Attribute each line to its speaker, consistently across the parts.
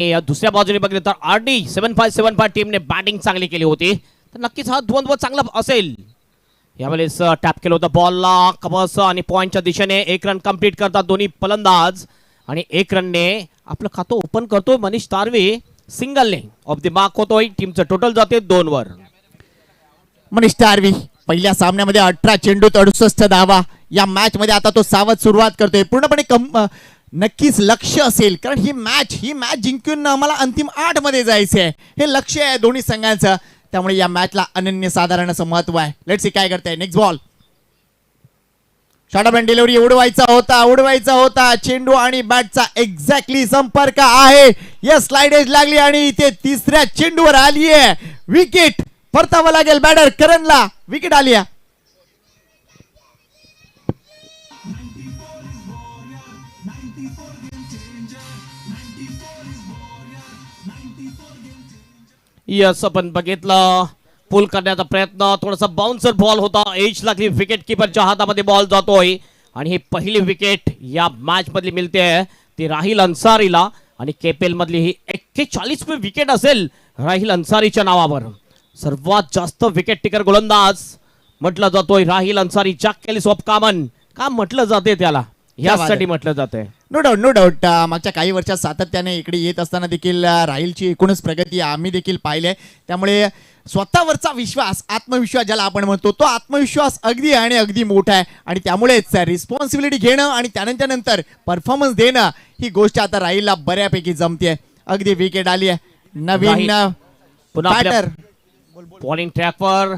Speaker 1: दुसऱ्या बाजूने बघितलं तर RD 7575 टीमने बॅटिंग चांगली केली होती, तर नक्कीच हा द्वंद्व चांगला असेल. यावेळेस टॅप केलं होतं बॉलला कबस आणि पॉइंटच्या दिशेने 1 रन कंप्लीट करतात दोन्ही फलंदाज आणि 1 रनने आपलं खातं ओपन करतोय मनीष तारवे. सिंगलने ऑफ द मार्क होतोय. टीमचं टोटल जाते 2 वर.
Speaker 2: मनीष तारवी पहिल्या सामन्यामध्ये 18 चेंडूत 68 धावा. या मॅच मध्ये आता तो सावध सुरुवात करतोय. पूर्णपणे नक्कीच लक्ष असेल, कारण ही मॅच जिंकून आम्हाला अंतिम 8 मध्ये जायचे आहे. हे लक्ष आहे दोन्ही संघांचं, त्यामुळे या मॅचला अनन्यसाधारण असं महत्व आहे. लेट्स सी काय करताय. Next ball. Short and delivery उडवायचा होता चेंडू आणि बॅटचा एक्झॅक्टली संपर्क आहे. या स्लाइड एज लागली आणि इथे तिसऱ्या चेंडूवर आली आहे विकेट. परतावं लागेल बॅटर करणला. विकेट आली आहे.
Speaker 1: यस, आपण बघितलं पुल करण्याचा प्रयत्न, थोडासा बाउन्सर बॉल होता, एज लागली, विकेट किपरच्या हातामध्ये बॉल जातोय आणि ही पहिली विकेट या मॅच मधली मिळते ती राहिल अन्सारीला. आणि केपीएल मधली ही 41वी विकेट असेल राहिल अन्सारीच्या नावावर. सर्वात जास्त विकेट टेकर गोलंदाज म्हटलं जातोय राहिल Ansari. Jack Kelly's of common का म्हटलं जाते त्याला, यासाठी म्हटलं जाते.
Speaker 2: नो डाऊट मागच्या काही वर्षात सातत्याने इकडे येत असताना देखील राहिलची एकूणच प्रगती आम्ही देखील पाहिली. त्यामुळे स्वतःवरचा विश्वास, आत्मविश्वास ज्याला आपण म्हणतो, तो आत्मविश्वास अगदी मोठा आहे. आणि त्यामुळेच रिस्पॉन्सिबिलिटी घेणं आणि त्यानंतर परफॉर्मन्स देणं ही गोष्ट आता राहिलला बऱ्यापैकी जमते. अगदी विकेट आली आहे. नवीन
Speaker 1: बॅटर बॉलिंग ट्रॅकवर.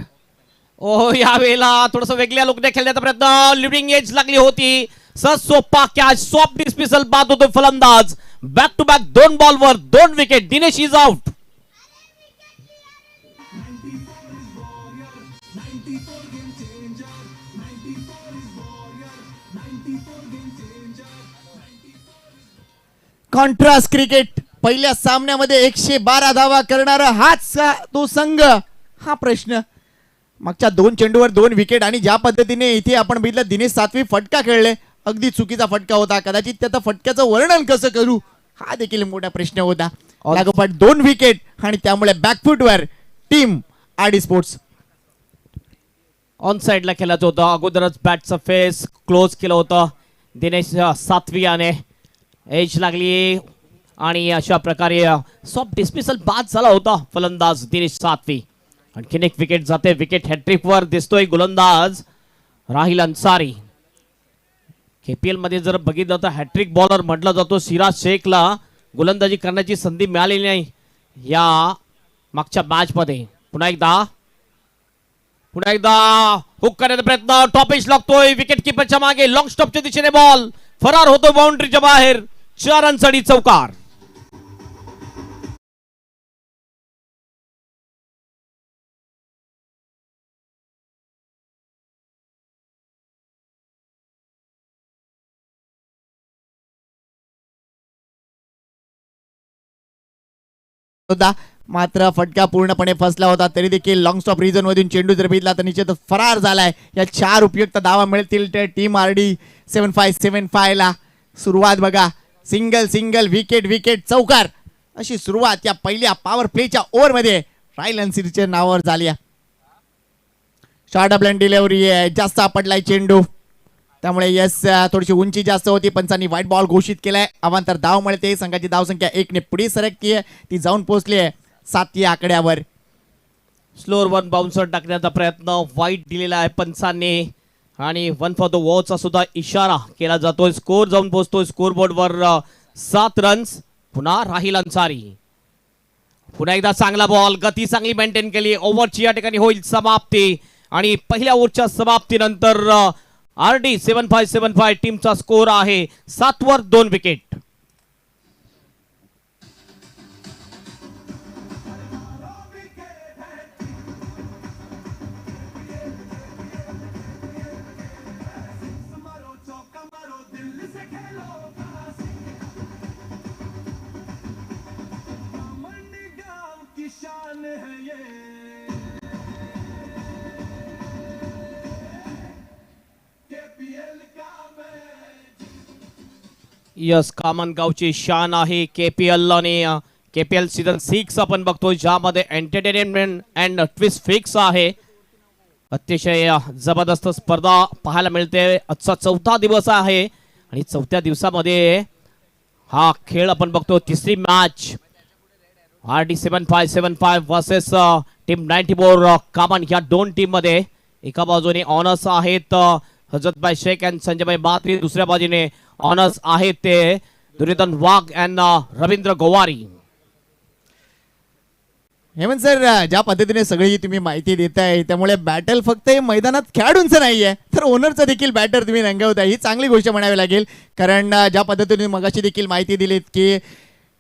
Speaker 1: यावेळेला थोडंसं वेगळ्या लोकने खेळण्याचा प्रयत्न, लिडिंग एज लागली होती. सोपा कॅच, सॉफ्ट डिस्मिसल बाद होतो फलंदाज. बॅक टू बॅक 2 बॉलवर 2 wicket. Dinesh is out.
Speaker 2: Contrast cricket. पहिल्या सामन्यामध्ये 112 धावा करणारा हाच तो संघ, हा प्रश्न. मागच्या 2 चेंडूवर 2 विकेट आणि ज्या पद्धतीने इथे आपण बघितलं दिनेश सातवी फटका खेळले, अगदी चुकीचा फटका होता. कदाचित त्याचा फटक्याचं वर्णन कसं करू हा देखील मोठा प्रश्न होता. लागोपाठ 2 विकेट आणि त्यामुळे बॅकफुटवर टीम RD स्पोर्ट्स.
Speaker 1: ऑन साइडला खेळायचं होतं. अगोदरच बॅटचं फेस क्लोज केलं होतं दिनेश सातवियाने. एज लागली आणि अशा प्रकारे सॉफ्ट डिस्मिसल बाद झाला होता फलंदाज दिनेश सातवी. आणखीन एक विकेट जाते. विकेट हॅट्रिक वर दिसतोय गोलंदाज राहिल अन्सारी. केपीएल मध्ये जर बघितलं तर हॅट्रिक बॉलर म्हटलं जातो. सिराज शेखला गोलंदाजी करण्याची संधी मिळालेली नाही या मागच्या मॅच मध्ये. पुन्हा एकदा हुक करण्याचा प्रयत्न, टॉप एज लागतोय विकेट किपरच्या मागे. लॉंग स्टॉपच्या दिशेने बॉल फरार होतो बाउंड्रीच्या बाहेर. 4 रनसाठी चौकार.
Speaker 2: मात्र फटका पूर्णपणे फसला होता. तरी देखील लॉंग स्टॉप रिझन मधून चेंडू जर बघितला तर निश्चितच फरार झालाय. या 4 उपयुक्त धावा मिळतील टीम RD 7575 ला. सुरुवात बघा, सिंगल विकेट चौकार, अशी सुरुवात या पहिल्या पॉवर प्लेच्या ओव्हर मध्ये राहिल अन्सारीच्या नावावर झाली. शॉर्ट अँड डिलिव्हरी जास्त आपटलाय चेंडू, त्यामुळे यस थोडीशी उंची जास्त होती. पंचांनी व्हाईट बॉल घोषित केलाय. अवांतर धाव मिळते. संघाची धावसंख्या 1 ने पुढे सरकतीये. ती जाऊन पोहोचली आहे 7 आकड्यावर.
Speaker 1: स्लोअर 1 बाउन्सर टाकण्याचा प्रयत्न वाईट दिलेला आहे पंचांनी आणि 1 फॉर द वॉचचा सुद्धा इशारा केला जातोय. स्कोर जाऊन पोहोचतोय स्कोर बोर्डवर 7 रन्स. पुन्हा राहिल अन्सारी. पुन्हा एकदा चांगला बॉल, गती चांगली मेंटेन केली. ओव्हरची या ठिकाणी होईल समाप्ती आणि पहिल्या ओव्हरच्या समाप्तीनंतर RD 7575 टीमचा स्कोर आहे 7 वर 2 विकेट. यस, कामन गावची शान आहे केपीएल आणि KPL सीझन 6 आपण बघतोय, ज्यामध्ये एंटरटेनमेंट अँड ट्विस्ट फिक्स आहे. अतिशय जबरदस्त स्पर्धा पाहायला मिळते. आजचा 4था दिवस आहे आणि 4थ्या दिवसामध्ये हा खेळ आपण बघतो. तिसरी मॅच RD 7575 वर्सेस टीम 94 कामन. ह्या दोन टीम मध्ये एका बाजूने ऑनर्स आहेत हजरतभाई शेख अँड संजयभाई बात्री, दुसऱ्या बाजूने ऑनर्स आहेत ते दुर्योधन वाघ अँड रवींद्र गोवारी.
Speaker 2: हेमंत सर, ज्या पद्धतीने सगळी तुम्ही माहिती देताय त्यामुळे बॅटल फक्त हे मैदानात खेळाडूंचं नाहीये तर ओनरचं देखील बॅटर तुम्ही रंगवताय. ही चांगली गोष्ट म्हणावी लागेल, कारण ज्या पद्धतीने मगाशी देखील माहिती दिलीत की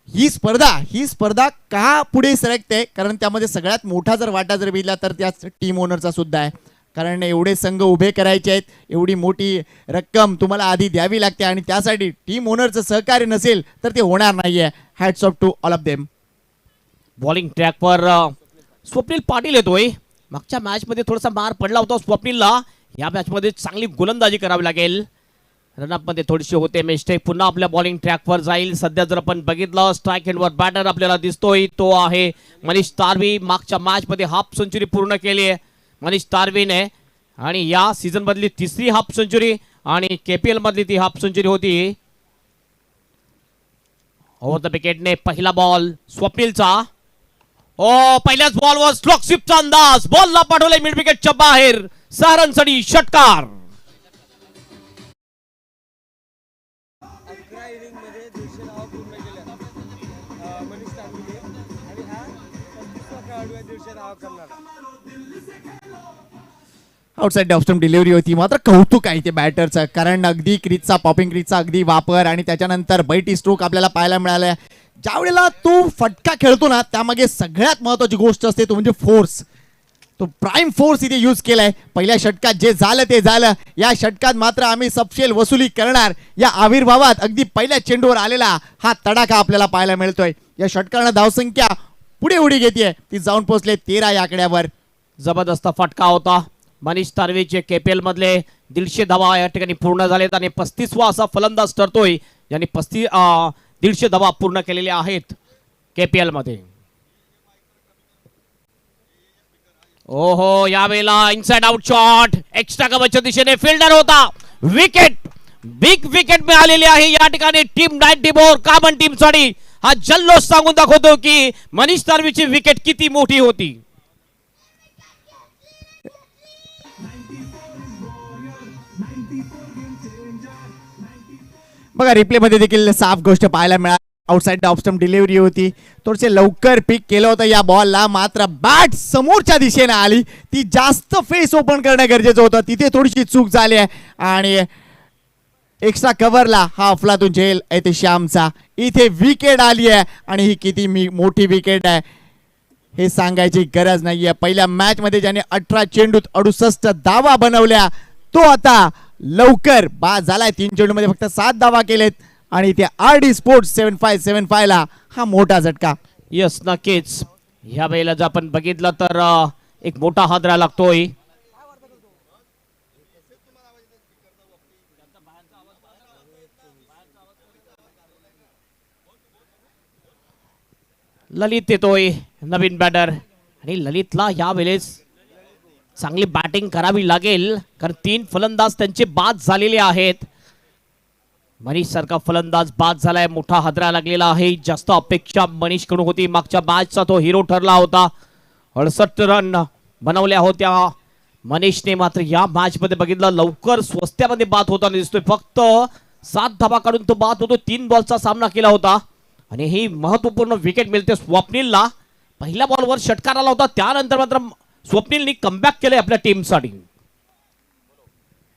Speaker 2: ही स्पर्धा का पुढे सरकते, कारण त्यामध्ये सगळ्यात मोठा जर वाटा जर भिजला तर त्या टीम ओनरचा सुद्धा आहे. कारण एवढे संघ उभे करायचे आहेत, एवढी मोठी रक्कम तुम्हाला आधी द्यावी लागते आणि त्यासाठी टीम ओनरचं सहकार्य नसेल तर ते होणार नाहीये. Hats off to all of them.
Speaker 1: Bowling ट्रॅकवर स्वप्नील पाटील येतोय. मागच्या मॅच मध्ये थोडासा मार पडला होता स्वप्नीलला. या मॅच मध्ये चांगली गोलंदाजी करावी लागेल. रनअप मध्ये थोडीशी होते मिस्टेक. पुन्हा आपल्या बॉलिंग ट्रॅकवर जाईल. सध्या जर आपण बघितलं स्ट्राईक एंडवर बॅटर आपल्याला दिसतोय तो आहे मनीष तारवी. मागच्या मॅच मध्ये हाफ सेंचुरी पूर्ण केली आहे मनीष तारवीने आणि या सीझन मधली तिसरी हाफ सेंचुरी आणि KPL मधली ती हाफ सेंचुरी होती. ओव्हर द विकेटने पहिला बॉल स्वप्नीलचा. पहिल्याच बॉलवर स्ट्रोक स्वीपचा अंदाज. बॉलला पाठवले मिड विकेटच्या बाहेर. सहारनसाठी षटकार.
Speaker 3: 11 इनिंग मध्ये 200 धावा पूर्ण केल्या मनीष तांबे आणि हा 35वा खेळाडू आहे 150 धावा करणारा.
Speaker 2: आउटसाइड ऑफ स्टंप डिलिव्हरी होती, मात्र कौतुक आहे ते बॅटरचं, कारण अगदी क्रीजचा पॉपिंग क्रीजचा अगदी वापर आणि त्याच्यानंतर बैटी स्ट्रोक आपल्याला पाहायला मिळाला. ज्यावेळेला तो फटका खेळतो ना त्यामागे सगळ्यात महत्वाची गोष्ट असते तो म्हणजे फोर्स. तो प्राईम फोर्स इथे यूज केलाय. पहिल्या षटकात जे झालं ते झालं. या षटकात मात्र आम्ही सबशेल वसुली करणार. या आविर्भावात अगदी पहिल्या चेंडूवर आलेला हा तडाखा आपल्याला पाहायला मिळतोय. या षटकानं धावसंख्या पुढे उडी घेते, ती जाऊन पोहोचले 13 या आकड्यावर.
Speaker 1: जबरदस्त फटका होता. मनीष तारवीचे KPL मधले 150 धावा या ठिकाणी पूर्ण झालेत आणि 35वा असा फलंदाज ठरतोय यांनी 150 धावा पूर्ण केलेल्या आहेत KPL मध्ये. ओहो, यावेळेला इनसाइड आउट शॉट एक्स्ट्रा कव्हरच्या दिशेने फिल्डर होता. विकेट, बिग विकेट मिळालेली आहे या ठिकाणी टीम 94 कामन टीम साठी. हा जल्लोष सांगून दाखवतो की मनीष तारवीची विकेट किती मोठी होती.
Speaker 2: बघा रिप्ले मध्ये देखील साफ गोष्ट पाहायला मिळाली. आउटसाइड ऑफ स्टंप डिलिव्हरी होती. थोडेसे लवकर पिक केलं होतं या बॉलला, मात्र बॅट समोरच्या दिशेने आली. ती जास्त फेस ओपन करणं गरजेचं होतं, तिथे थोडीशी चूक झाली आहे आणि एक्स्ट्रा कव्हरला हा अफलातून झेल येते श्यामचा. इथे विकेट आली आहे आणि ही किती मोठी विकेट आहे हे सांगायची गरज नाहीये. पहिल्या मॅच मध्ये ज्याने 18 चेंडूत 68 धावा बनवल्या तो आता लवकर बाद झालाय. 3 चेंडू मध्ये फक्त 7 धावा केलेत आणि इथे RD स्पोर्ट्स 7575 ला हा मोठा झटका.
Speaker 1: यस, नक्कीच. ह्या वेळेला जर आपण बघितलं तर एक मोठा हादरा लागतोय. ललित येतोय नवीन बॅटर आणि ललितला या वेळेस चांगली बॅटिंग करावी लागेल, कारण 3 फलंदाज त्यांचे बाद झालेले आहेत. मनीष सारखा फलंदाज बाद झालाय, मोठा हादरा लागलेला आहे. जास्त अपेक्षा मनीष कडून होती. मागच्या मॅचचा तो हिरो ठरला होता. 68 रन बनवल्या होत्या मनीषने. मात्र या मॅच मध्ये बघितलं लवकर स्वस्त्यामध्ये बाद होताना दिसतोय. फक्त 7 धावा काढून तो बाद होतो. 3 बॉलचा सामना केला होता आणि ही महत्वपूर्ण विकेट मिळते स्वप्नीलला. पहिल्या बॉलवर षटकार आला होता, त्यानंतर मात्र स्वप्नीलनी कमबॅक केलंय आपल्या टीमसाठी.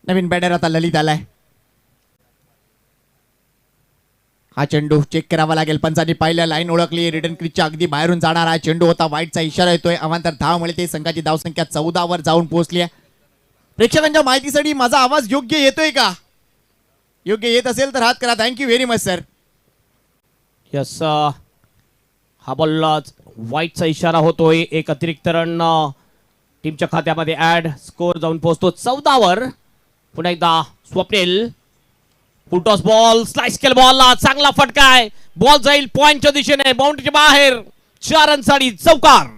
Speaker 2: नवीन बॅटर आता ललित आलाय. हा चेंडू चेक करावा लागेल. पंचांनी पाहिल्या, लाईन ओळखली. रिटर्न क्रीजच्या अगदी बाहेरून जाणार हा चेंडू होता. वाईटचा इशारा येतोय. अवांतर धाव मिळते. संघाची धावसंख्या 14 वर जाऊन पोहोचली आहे. प्रेक्षकांच्या माहितीसाठी माझा आवाज योग्य येतोय का? योग्य येत असेल तर हात करा. Thank you very much sir.
Speaker 1: Yes, हा बॉल वाईटचा इशारा होतोय. एक अतिरिक्त रन टीमच्या खात्यामध्ये ऍड. स्कोर जाऊन पोहोचतो 14 वर. पुन्हा एकदा स्वप्नील फुलटॉस बॉल स्लाइस केला बॉलला चांगला फटका आहे बॉल जाईल पॉइंटच्या दिशेने बाउंड्रीच्या बाहेर 4 रनसाठी चौकार.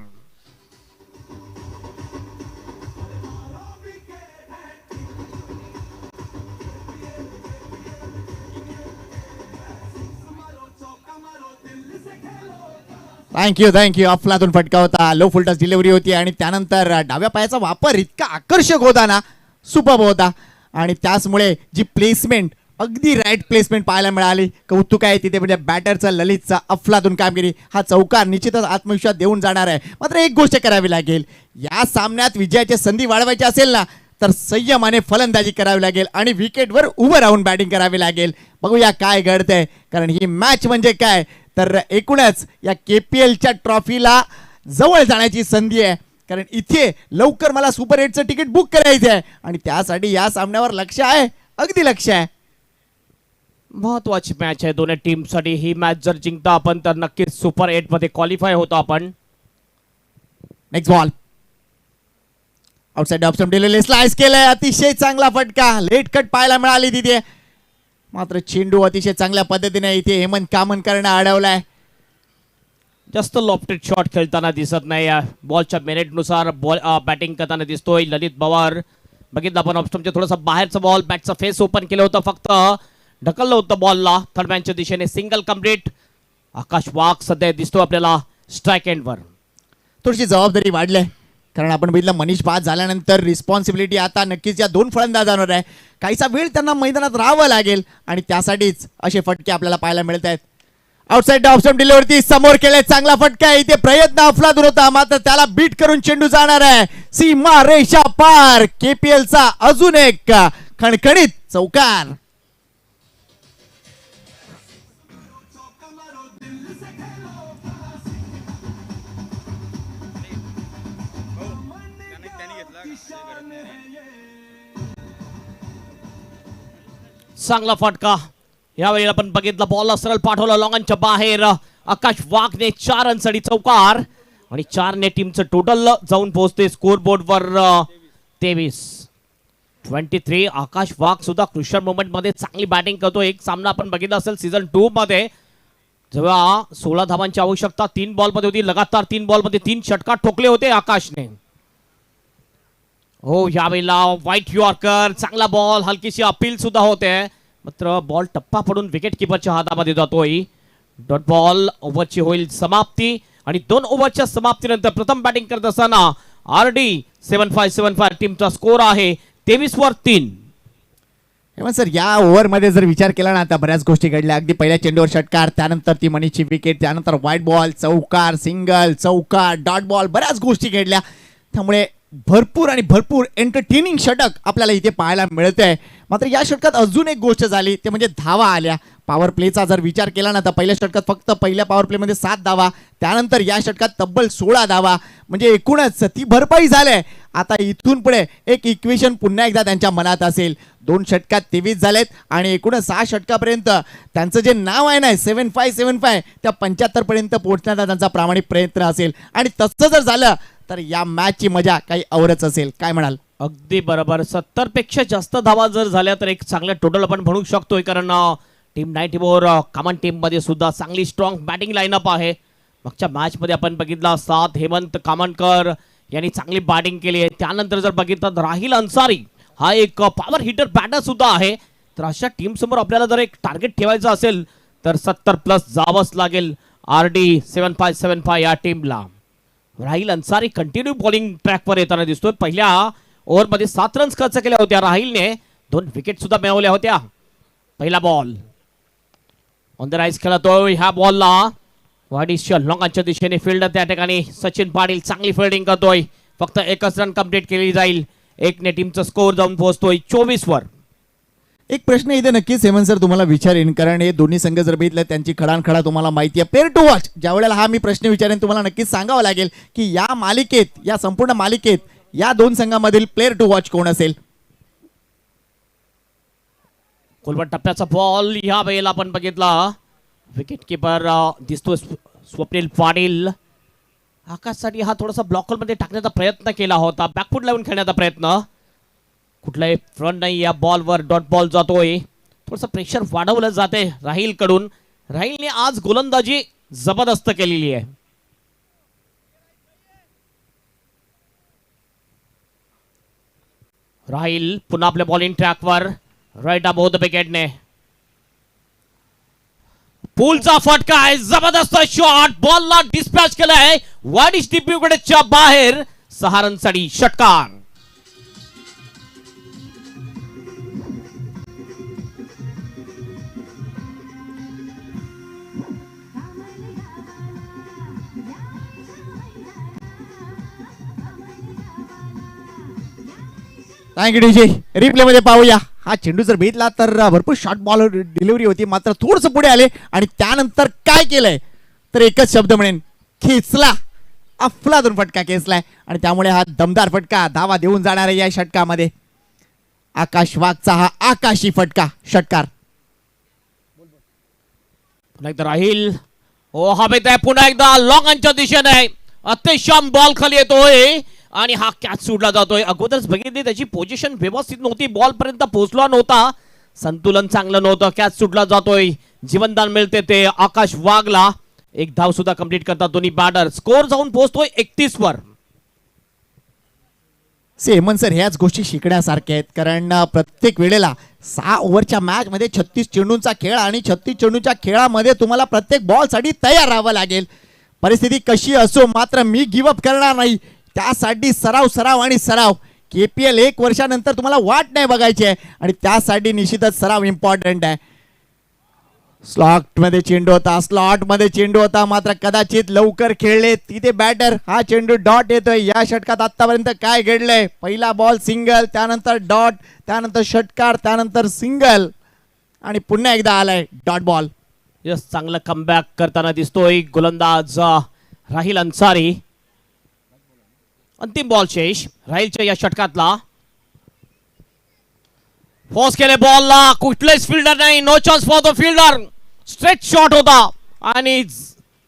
Speaker 2: थँक्यू अफलातून फटका होता. लो फुलटॉस डिलिव्हरी होती आणि त्यानंतर डाव्या पायाचा वापर इतका आकर्षक होता ना, सुपर्ब होता. आणि त्याचमुळे जी प्लेसमेंट अगदी राईट प्लेसमेंट पाहायला मिळाली. कौतुक आहे तिथे म्हणजे बॅटरचा ललितचा अफलातून कामगिरी. हा चौकार निश्चितच आत्मविश्वास देऊन जाणार आहे. मात्र एक गोष्ट करावी लागेल, या सामन्यात विजयाची संधी वाढवायची असेल ना तर संयमाने फलंदाजी करावी लागेल आणि विकेटवर उभं राहून बॅटिंग करावी लागेल. बघूया काय घडतंय, कारण ही मॅच म्हणजे काय तर एकूणच या KPLच्या ट्रॉफीला जवळ जाण्याची संधी आहे. कारण इथे लवकर मला सुपर 8चं तिकीट बुक करायचं आहे आणि त्यासाठी या सामन्यावर लक्ष आहे, अगदी लक्ष आहे.
Speaker 1: महत्वाची मॅच आहे दोन्ही टीमसाठी. ही मॅच जर जिंकता आपण तर नक्कीच सुपर 8 मध्ये क्वालिफाय होतो आपण.
Speaker 2: नेक्स्ट बॉल आउटसाइड ऑप्शन दिलेले स्लाइस केलंय. अतिशय चांगला फटका, लेट कट पाहायला मिळाली तिथे. मात्र चेंडू अतिशय चांगल्या पद्धतीने इथे हेमंत कामनकरनं अडवलाय.
Speaker 1: जास्त लॉफ्टेड शॉट खेळताना दिसत नाही. बॉलच्या मिनिटनुसार बॉल बॅटिंग करताना दिसतोय ललित पवार. बघितलं आपण ऑप्शनच्या थोडासा बाहेरचा बॉल, बॅटचा फेस ओपन केलं होतं, फक्त ढकललं होतं बॉलला थर्डमॅनच्या दिशेने. Single complete. आकाश वाघ सध्या दिसतो आपल्याला स्ट्राईक एंडवर.
Speaker 2: थोडीशी जबाबदारी वाढली आहे, कारण आपण बघितलं मनीष बाद झाल्यानंतर रिस्पॉन्सिबिलिटी आता नक्कीच या 2 फलंदाजांवर आहे. काहीसा वेळ त्यांना मैदानात राहावं लागेल आणि त्यासाठीच असे फटके आपल्याला पाहायला मिळत आहेत. आउटसाइड ऑप्शन डिलिव्हरी समोर केले, चांगला फटका आहे. इथे प्रयत्न अफलातून होता, मात्र त्याला बीट करून चेंडू जाणार आहे सीमा रेषा पार. KPLचा अजून एक खणखणीत चौकार.
Speaker 1: चांगला फटका. यावेळी आपण बघितलं बॉलला सरळ पाठवलं लॉंगनच्या बाहेर. आकाश वाघने 4 रनसाठी चौकार आणि 4 ने टीमचं टोटल जाऊन पोहोचते स्कोर बोर्डवर 23. आकाश वाघ सुद्धा क्रुशियल मोमेंट मध्ये चांगली बॅटिंग करतो. एक सामना आपण बघितला असेल सीझन 2 मध्ये, जेव्हा 16 धावांची आवश्यकता 3 बॉल मध्ये होती. लगातार 3 बॉल मध्ये 3 षटकार ठोकले होते आकाशने. हो, यावेळेला व्हाईट यॉर्कर, चांगला बॉल, हलकीशी अपील सुद्धा होते, मात्र बॉल टप्पा पडून विकेट किपरच्या हातामध्ये जातोय. Dot ball. ओव्हरची होईल समाप्ती आणि 2 ओव्हरच्या समाप्तीनंतर प्रथम बॅटिंग करत असताना RD 7575 टीमचा स्कोर आहे 23-3.
Speaker 2: हेमंत सर, या ओव्हरमध्ये जर विचार केला ना आता बऱ्याच गोष्टी घडल्या. अगदी पहिल्या चेंडूवर षटकार, त्यानंतर ती मनीषची विकेट, त्यानंतर व्हाईट बॉल, चौकार, सिंगल, चौकार, डॉट बॉल, बऱ्याच गोष्टी घडल्या. त्यामुळे भरपूर एंटरटेनिंग षटक आपल्याला इथे पाहायला मिळत आहे. मात्र या षटकात अजून एक गोष्ट झाली, ते म्हणजे धावा आल्या. पॉवर प्लेचा जर विचार केला ना तर पहिल्या षटकात फक्त पहिल्या पॉवर प्लेमध्ये 7 धावा, त्यानंतर या षटकात तब्बल 16 धावा, म्हणजे एकूणच ती भरपाई झाली. आता इथून पुढे एक इक्वेशन पुन्हा एकदा त्यांच्या मनात असेल. 2 षटकात 23 झालेत आणि एकूणच 6 षटकापर्यंत त्यांचं जे नाव आहे ना 7575 त्या 75 पर्यंत पोहोचण्याचा त्यांचा प्रामाणिक प्रयत्न असेल. आणि तसं जर झालं तर या मॅचची मजा काही औरच असेल. काय म्हणाल?
Speaker 1: अगदी बरोबर. 70 पेक्षा जास्त धावा जर झाल्या तर एक चांगलं टोटल आपण म्हणू शकतोय, कारण टीम 94 कॉमन टीम मध्ये सुद्धा चांगली स्ट्रॉंग बॅटिंग लाईनअप आहे. मागच्या मॅच मध्ये आपण बघितला 7 हेमंत कामनकर यांनी चांगली बॅटिंग केली आहे. त्यानंतर जर बघितलं तर राहिल अन्सारी हा एक पॉवर हिटर बॅटर सुद्धा आहे. तर अशा टीम समोर आपल्याला जर एक टार्गेट ठेवायचं असेल तर 70+ जावंच लागेल RD 7575 या टीमला. राहिल अन्सारी कंटिन्यू बॉलिंग ट्रॅकवर येताना दिसतोय. पहिल्या ओव्हरमध्ये 7 रन्स खर्च केल्या होत्या राहिलने, 2 विकेट सुद्धा मिळवल्या होत्या. पहिला बॉल ऑन द राईज खेळतोय. ह्या बॉलला वाडीच्या लॉंगांच्या दिशेने फिल्डर त्या ठिकाणी सचिन पाटील चांगली फिल्डिंग करतोय. फक्त 1च रन कंप्लीट केली जाईल. 1 ने टीमचा स्कोर जाऊन पोहोचतोय 24
Speaker 2: एक प्रश्न इथे नक्कीच हेमंत सर तुम्हाला विचारेन, कारण हे दोन्ही संघ जर बघितलं त्यांची खडानखडा तुम्हाला माहिती आहे. प्लेअर टू वॉच ज्या वेळेला हा मी प्रश्न विचारेन तुम्हाला नक्कीच सांगावं लागेल की या मालिकेत, या संपूर्ण मालिकेत या 2 संघामधील प्लेअर टू वॉच कोण असेल?
Speaker 1: कोलबट टप्प्याचा बॉल या वेळेला आपण बघितला. विकेट किपर दिसतोय स्वप्नील पाटील. आकाशसाठी हा थोडासा ब्लॉक मध्ये टाकण्याचा प्रयत्न केला होता, बॅकफुट लावून खेळण्याचा प्रयत्न. कुठलाही फ्रंट नाही या बॉलवर. डॉट बॉल जातोय. थोडस प्रेशर वाढवलं जाते राहिल कडून. राहिलने आज गोलंदाजी जबरदस्त केलेली आहे. राहिल पुन्हा आपल्या बॉलिंग ट्रॅकवर राईट अबाउट द विकेटने. पूलचा फटका आहे, जबरदस्त शॉट, बॉलला डिस्पॅच केलाय वाईड स्टीप विकेटच्या बाहेर. 6 रनसाठी षटकार.
Speaker 2: Thank you DJ. रिप्ले मध्ये पाहूया. हा चेंडू जर भेटला तर भरपूर शॉर्ट बॉल डिलिव्हरी होती, मात्र थोडस पुढे आले आणि त्यानंतर काय केलंय तर एकच शब्द म्हणेन, खेचला. अफलातून फटका खेचलाय आणि त्यामुळे हा दमदार फटका धावा देऊन जाणार आहे या षटकामध्ये. आकाश वाघचा हा आकाशी फटका षटकार.
Speaker 1: पुन्हा एकदा राहील. ओ हवेत आहे पुन्हा एकदा लॉंगच्या दिशेने. अतिशय बॉल खाली येतोय आणि हा कॅच सुटला जातोय. अगोदरच बघितली त्याची पोझिशन व्यवस्थित नव्हती, बॉल पर्यंत पोहोचला नव्हता, संतुलन चांगलं नव्हतं. कॅच सुटला जातोय. जीवनदान मिळते ते आकाश वाघला. एक धाव सुद्धा कंप्लीट करतात दोन्ही बॅटर. स्कोर जाऊन पोहोचतोय 31 वर.
Speaker 2: हेमंत सर, ह्याच गोष्टी शिकण्यासारख्या आहेत, कारण प्रत्येक वेळेला 6 ओव्हरच्या मॅच मध्ये 36 चेंडूंचा खेळ आणि 36 चेंडूंच्या खेळामध्ये तुम्हाला प्रत्येक बॉल साठी तयार राहावं लागेल. परिस्थिती कशी असो, मात्र मी गिव्ह अप करणार नाही. त्यासाठी सराव सराव आणि सराव. KPL 1 वर्षानंतर तुम्हाला वाट नाही बघायची आहे आणि त्यासाठी निश्चितच सराव इम्पॉर्टंट आहे. स्लॉट मध्ये चेंडू होता, मात्र कदाचित लवकर खेळले तिथे बॅटर. हा चेंडू डॉट येतोय. या षटकात आतापर्यंत काय घडलंय, पहिला बॉल सिंगल, त्यानंतर डॉट, त्यानंतर षटकार, त्यानंतर सिंगल आणि पुन्हा एकदा आलाय डॉट बॉल.
Speaker 1: यस, चांगलं कमबॅक करताना दिसतोय गोलंदाज राहिल अन्सारी. अंतिम बॉल शेष राहिलच्या या षटकातला. फोर्स केले बॉलला, कुठलेच फिल्डर नाही. No chance for the fielder. Straight shot होता आणि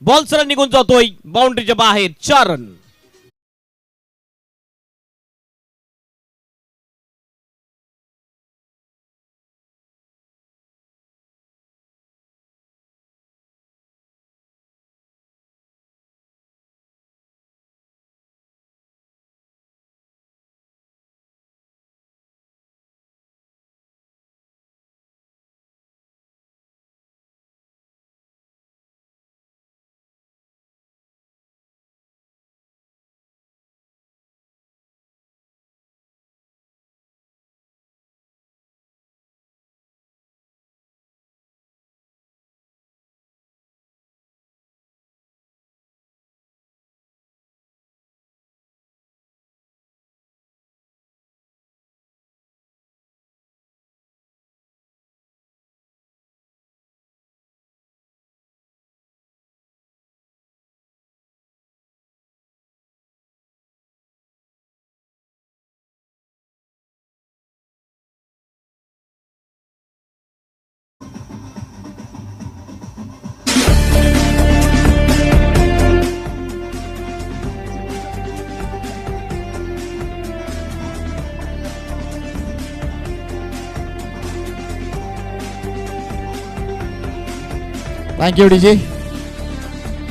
Speaker 1: बॉल सरळ निघून जातोय बाउंड्रीच्या बाहेर. 4 रन.
Speaker 2: Thank you DJ.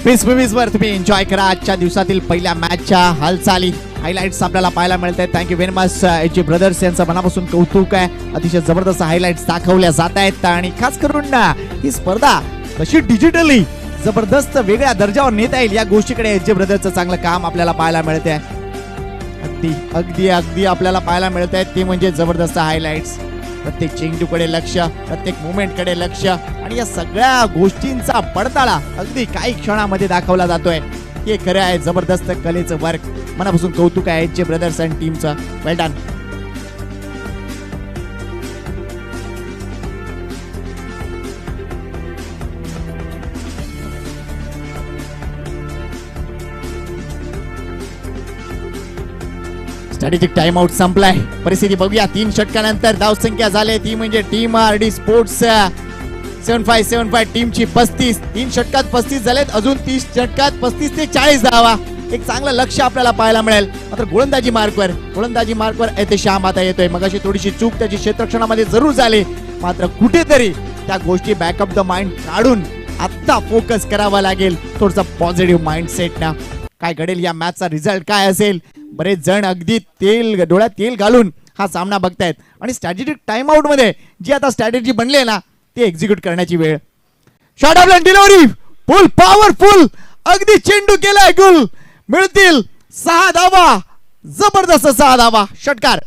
Speaker 2: पीस वर तुम्ही एन्जॉय करा आजच्या दिवसातील पहिल्या मॅचच्या हालचाली, हायलाइट्स आपल्याला पाहायला मिळत आहेत. Thank you very much H brothers, यांचं मनापासून कौतुक आहे. अतिशय जबरदस्त हायलाइट्स दाखवल्या जात आहेत आणि खास करून ही स्पर्धा कशी डिजिटली जबरदस्त वेगळ्या दर्जावर नेता येईल या गोष्टीकडे एच ब्रदर्सचं चांगलं काम आपल्याला पाहायला मिळते. अगदी अगदी अगदी आपल्याला पाहायला मिळत आहेत ते म्हणजे जबरदस्त हायलाइट्स. प्रत्येक चेंडूकडे लक्ष, प्रत्येक मुवमेंटकडे लक्ष आणि या सगळ्या गोष्टींचा पडताळा अगदी काही क्षणामध्ये दाखवला जातोय. हे खरं आहे जबरदस्त कलेचं वर्क. मनापासून कौतुक आहे एच ब्रदर्स अँड टीमचं. Well done. Strategic time out संपलाय. परिस्थिती बघूया. 3 षटकानंतर धावसंख्या झाली ती म्हणजे टीम RD स्पोर्ट्स 7575 टीमची 35. 3 षटकात 35 झालेत. अजून 30 षटकात 35 ते 40 धावा. एक चांगलं लक्ष आपल्याला पाहायला मिळेल. मात्र गोलंदाजी मार्कवर एहतेशाम आता येतोय. मगाशी थोडीशी चूक त्याची क्षेत्ररक्षणामध्ये जरूर झाली, मात्र कुठेतरी त्या गोष्टी बॅकअप द माइंड काढून आत्ता फोकस करावा लागेल थोडसा पॉझिटिव्ह माइंडसेट ना. काय घडेल या मॅचचा रिझल्ट काय असेल. बरेच जण अगदी डोळ्यात तेल घालून हा सामना बघतायत आणि स्ट्रॅटेजिक टाइम आउट मध्ये जी आता स्ट्रॅटेजी बनली आहे ना ती एक्झिक्यूट करण्याची वेळ. Shot of delivery full powerful अगदी चेंडू केलाय गुल. मिळतील 6 धावा. जबरदस्त 6 धावा. षटकार.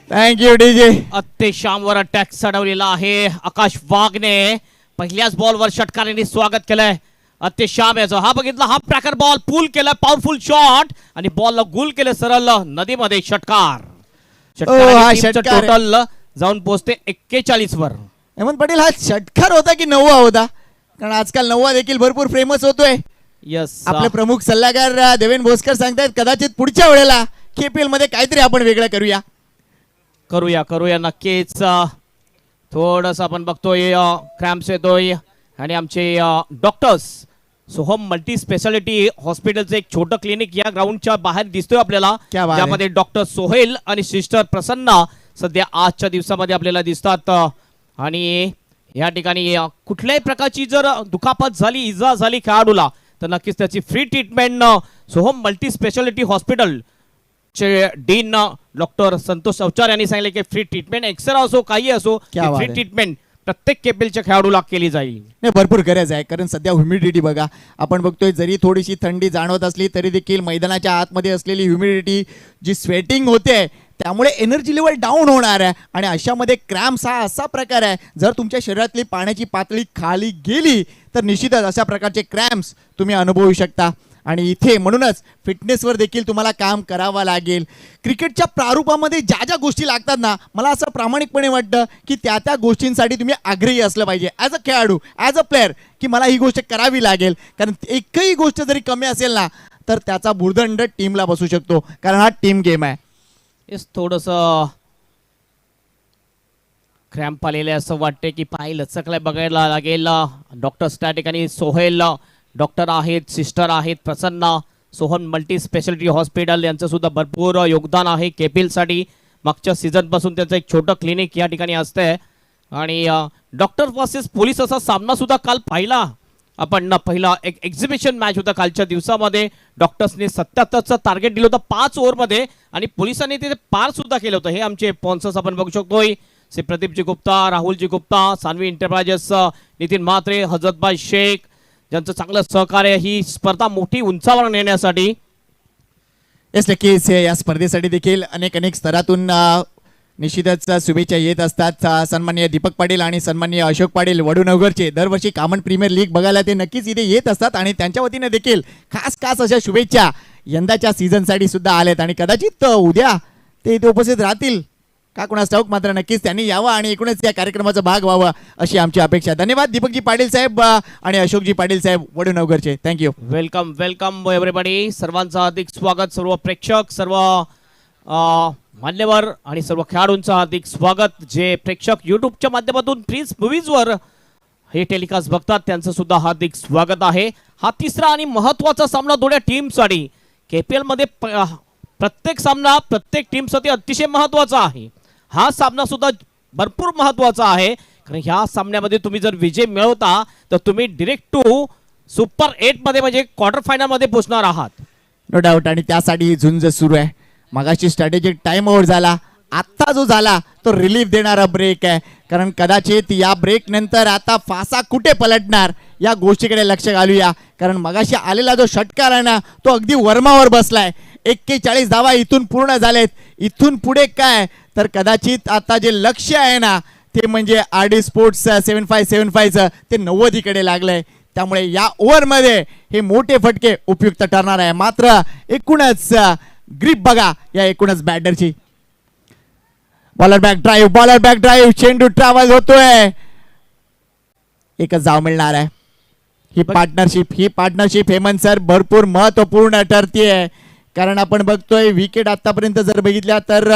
Speaker 2: Thank you DJ.
Speaker 1: अत्तेशामवर अटॅक चढवलेला आहे आकाश वाघने. पहिल्याच बॉलवर षटकारांनी स्वागत केलंय अत्तेशाम याचं. हा बघितला हा प्रॅकर बॉल पूल केला पॉवरफुल शॉट आणि बॉलला गुल केले सरळ नदीमध्ये. षटकार.
Speaker 2: षटकार.
Speaker 1: टोटल जाऊन पोहोचते 41 वर.
Speaker 2: हेमंत पाटील हा षटकार होता की 9वा होता. कारण आजकाल 9वा देखील भरपूर फेमस होतोय.
Speaker 1: यस
Speaker 2: आपले प्रमुख सल्लागार देवेंद्र भोसकर सांगतायत कदाचित पुढच्या वेळेला केपीएल मध्ये काहीतरी आपण वेगळं करूया.
Speaker 1: करूया नक्कीच. थोडस आपण बघतोय क्रॅम्प्स येतोय आणि आमचे डॉक्टर्स सोहम मल्टी स्पेशालिटी हॉस्पिटलचं एक छोटं क्लिनिक या ग्राउंडच्या बाहेर दिसतोय आपल्याला.
Speaker 2: क्या बात आहे.
Speaker 1: ज्यामध्ये डॉक्टर सोहेल आणि सिस्टर प्रसन्ना सध्या आजच्या दिवसामध्ये आपल्याला दिसतात. आणि या ठिकाणी कुठल्याही प्रकारची जर दुखापत झाली इजा झाली खेळाडूला तर नक्कीच त्याची free treatment Soham multi speciality hospital चे डीन डॉक्टर संतोष अवचार यांनी सांगितले की फ्री ट्रीटमेंट एक्सरे असो काही असो
Speaker 2: क्या बात
Speaker 1: फ्री
Speaker 2: आहे.
Speaker 1: ट्रीटमेंट प्रत्येक केपीएलच्या खेळाडूला केली जाईल.
Speaker 2: नाही भरपूर गरज आहे कारण सध्या ह्युमिडिटी बघा आपण बघतोय जरी थोडीशी थंडी जाणवत असली तरी देखील मैदानाच्या आतमध्ये असलेली ह्युमिडिटी जी स्वेटिंग होते त्यामुळे एनर्जी लेवल डाऊन होणार आहे. आणि अशामध्ये क्रॅम्प्स हा असा प्रकार आहे जर तुमच्या शरीरातली पाण्याची पातळी खाली गेली तर निश्चितच अशा प्रकारचे क्रॅम्प्स तुम्ही अनुभवू शकता. आणि इथे म्हणूनच फिटनेसवर देखील तुम्हाला काम करावं लागेल. क्रिकेटच्या प्रारूपामध्ये ज्या ज्या गोष्टी लागतात ना मला असं प्रामाणिकपणे वाटतं की त्या त्या गोष्टींसाठी तुम्ही आग्रही असलं पाहिजे ॲज अ खेळाडू ॲज अ प्लेअर की मला ही गोष्ट करावी लागेल. कारण एकही गोष्ट जरी कमी असेल ना तर त्याचा भुर्दंड टीमला बसू शकतो कारण हा टीम गेम आहे.
Speaker 1: येस थोडस क्रॅम्प आलेले असं वाटते की पाय लचकलाय बघायला लागेल. डॉक्टर्स त्या ठिकाणी सोहेल डॉक्टर आहेत सिस्टर आहेत Prasanna Sohan multi speciality hospital यांचं सुद्धा भरपूर योगदान आहे केपीएलसाठी. मागच्या सीझनपासून त्यांचं एक छोटं क्लिनिक या ठिकाणी असतंय. आणि डॉक्टर वर्सेस पोलीस असा सामना सुद्धा काल पाहिला आपण. पहिला एक एक्झिबिशन मॅच होता कालच्या दिवसामध्ये. डॉक्टर्सने 77चं टार्गेट दिलं होतं 5 ओव्हरमध्ये आणि पोलिसांनी ते पार सुद्धा केलं होतं. हे आमचे स्पॉन्सर्स आपण बघू शकतोय श्री प्रदीपजी गुप्ता राहुलजी गुप्ता सान्वी एंटरप्राइजेस नितीन म्हात्रे हजरतबाई शेख ज्यांचं चांगलं सहकार्य ही स्पर्धा मोठी उंचावर नेण्यासाठी.
Speaker 2: येस नक्कीच या स्पर्धेसाठी देखील अनेक स्तरातून निश्चितच शुभेच्छा येत असतात. सन्माननीय दीपक पाटील आणि सन्माननीय अशोक पाटील वडूनगरचे दरवर्षी कॉमन प्रीमियर लीग बघायला ते नक्कीच इथे येत असतात आणि त्यांच्या वतीने देखील खास अशा शुभेच्छा यंदाच्या सीझनसाठी सुद्धा आल्यात. आणि कदाचित उद्या ते इथे उपस्थित राहतील का कोणास ठाऊक. मात्र नक्कीच त्यांनी यावं आणि एकूणच या कार्यक्रमाचा भाग व्हावा अशी आमची अपेक्षा. धन्यवाद दीपकजी पाटील साहेब आणि अशोकजी पाटील साहेब वडूनगरचे. थँक्यू.
Speaker 1: Welcome everybody. सर्वांचं हार्दिक स्वागत. सर्व प्रेक्षक सर्व मान्यवर आणि सर्व खेळाडूंचं हार्दिक स्वागत. जे प्रेक्षक यूट्यूबच्या माध्यमातून प्रिन्स मूवीजवर हे टेलिकास्ट बघतात त्यांचं सुद्धा हार्दिक स्वागत आहे. हा तिसरा आणि महत्त्वाचा सामना दोन्ही टीमसाठी केपीएल मध्ये प्रत्येक सामना प्रत्येक टीमसाठी अतिशय महत्त्वाचा आहे. हा सामना सुद्धा भरपूर महत्त्वाचा आहे कारण ह्या सामन्यामध्ये तुम्ही जर विजय मिळवता तर तुम्ही डिरेक्ट टू सुपर 8 मध्ये म्हणजे क्वार्टर फायनल मध्ये पोहोचणार आहात.
Speaker 2: No doubt. आणि त्यासाठी झुंज सुरू आहे. मगाशी स्ट्रॅटेजिक टाइम आउट झाला. आत्ता जो झाला तो रिलीफ देणारा ब्रेक आहे कारण कदाचित या ब्रेक नंतर आता फासा कुठे पलटणार या गोष्टीकडे लक्ष घालूया. कारण मगाशी आलेला जो षटकार आहे ना तो अगदी वर्मावर बसलाय. 41 धावा इथून पूर्ण झालेत. इथून पुढे काय तर कदाचित आता जे लक्ष आहे ना ते म्हणजे आरडी स्पोर्ट्स 7575चं ते 90 कडे लागलंय. त्यामुळे या ओव्हरमध्ये हे मोठे फटके उपयुक्त ठरणार आहे. मात्र एकूणच ग्रिप बघा या एकूणच बॅटरची. बॉलर बॅक ड्राईव्ह चेंडू ट्रॅव्हल होतोय. एकच धाव मिळणार आहे. ही पार्टनरशिप हेमंत सर भरपूर महत्वपूर्ण ठरतीये कारण आपण बघतोय विकेट आतापर्यंत जर बघितल्या तर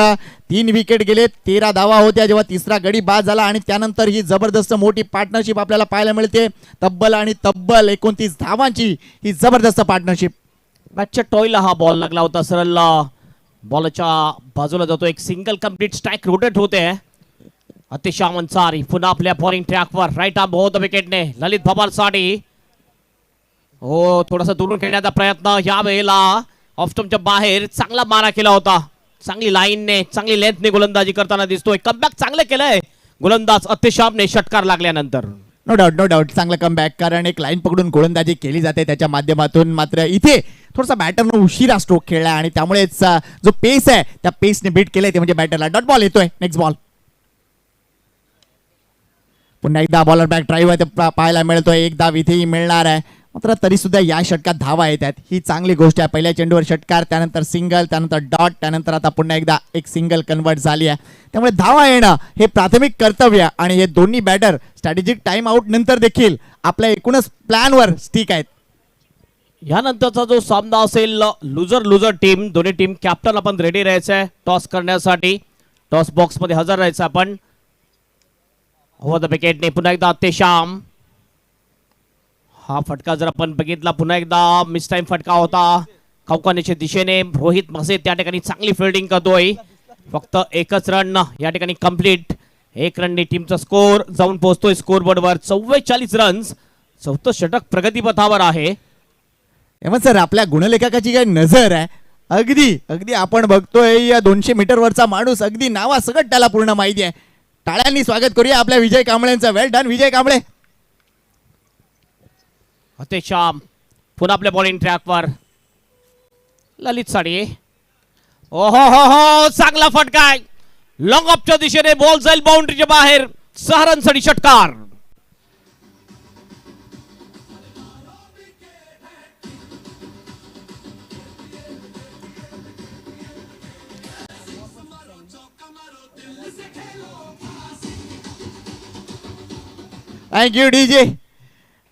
Speaker 2: 3 विकेट गेले, 13 धावा होत्या जेव्हा तिसरा गडी बाद झाला आणि त्यानंतर ही जबरदस्त मोठी पार्टनरशिप आपल्याला पाहायला मिळते. तब्बल 29 धावांची ही जबरदस्त पार्टनरशिप.
Speaker 1: मॅचच्या टॉयला हा बॉल लागला होता, सरळ बॉलच्या बाजूला जातो, एक सिंगल कंप्लीट स्ट्राईक रोटेट होते. अतिशय अन्सारी पुन्हा आपल्या बॉलिंग ट्रॅकवर राईट आर्म होत विकेटने ललित भवार साठी. हो, थोडासा दुरून खेळण्याचा प्रयत्न या वेळेला ऑफ स्टंपच्या बाहेर चांगला मारा केला होता. चांगली लाईनने चांगली लेंथने गोलंदाजी करताना दिसतोय. कमबॅक चांगलं केलंय गोलंदाज अतिशामने षटकार लागल्यानंतर.
Speaker 2: नो डाऊट चांगलं कमबॅक, कारण एक लाईन पकडून गोलंदाजी केली जाते त्याच्या माध्यमातून. मात्र इथे थोडासा बॅटरनं उशिरा स्ट्रोक खेळला आणि त्यामुळेच जो पेस आहे त्या पेसने बीट केलंय ते म्हणजे बॅटरला. डॉट बॉल येतोय. नेक्स्ट बॉल पुन्हा एकदा बॉलर बॅक ड्राईव्ह आहे ते पाहायला मिळतोय. एक धाव इथेही मिळणार आहे. मात्र तरी सुद्धा या षटकात धावा येतात ही चांगली गोष्ट आहे. पहिल्या चेंडूवर षटकार, त्यानंतर सिंगल, त्यानंतर डॉट, त्यानंतर आता पुन्हा एकदा एक सिंगल कन्वर्ट झाली आहे. त्यामुळे धावा येणं हे प्राथमिक कर्तव्य आणि हे दोन्ही बॅटर स्ट्रॅटेजिक टाइम आउट नंतर देखील आपल्या एकूणच प्लॅनवर स्टिक आहेत.
Speaker 1: यानंतरचा जो सामना असेल लुजर टीम, दोन्ही टीम कॅप्टन आपण रेडी राहायचं आहे टॉस करण्यासाठी. टॉस बॉक्स मध्ये हजर राहायचं आपण. ओव्हर द विकेटने पुन्हा एकदा अतिशाम. हा फटका जर आपण बघितला पुन्हा एकदा मिस टाइम फटका होता कौकानेच्या दिशेने. रोहित मसे त्या ठिकाणी चांगली फिल्डिंग करतोय. फक्त एकच रन या ठिकाणी कंप्लीट. 1 रनने टीमचा स्कोर जाऊन पोहोचतोय स्कोर बोर्डवर 44 रन्स. चौथं षटक प्रगतीपथावर आहे.
Speaker 2: हेमंत सर, आपल्या गुणलेखकाची काय नजर आहे. अगदी आपण बघतोय 200 मीटरवरचा माणूस, अगदी नावासकट त्याला पूर्ण माहिती आहे. टाळ्यांनी स्वागत करूया आपल्या विजय कांबळेंचं. वेल डन विजय कांबळे.
Speaker 1: अतिशाम पुन्हा आपल्या बॉलिंग ट्रॅकवर ललित साडी. हो, चांगला फटका आहे. लॉंग ऑफच्या दिशेने बॉल जाईल बाउंड्रीच्या बाहेर. 6 रनसाठी षटकार.
Speaker 2: Thank you DJ.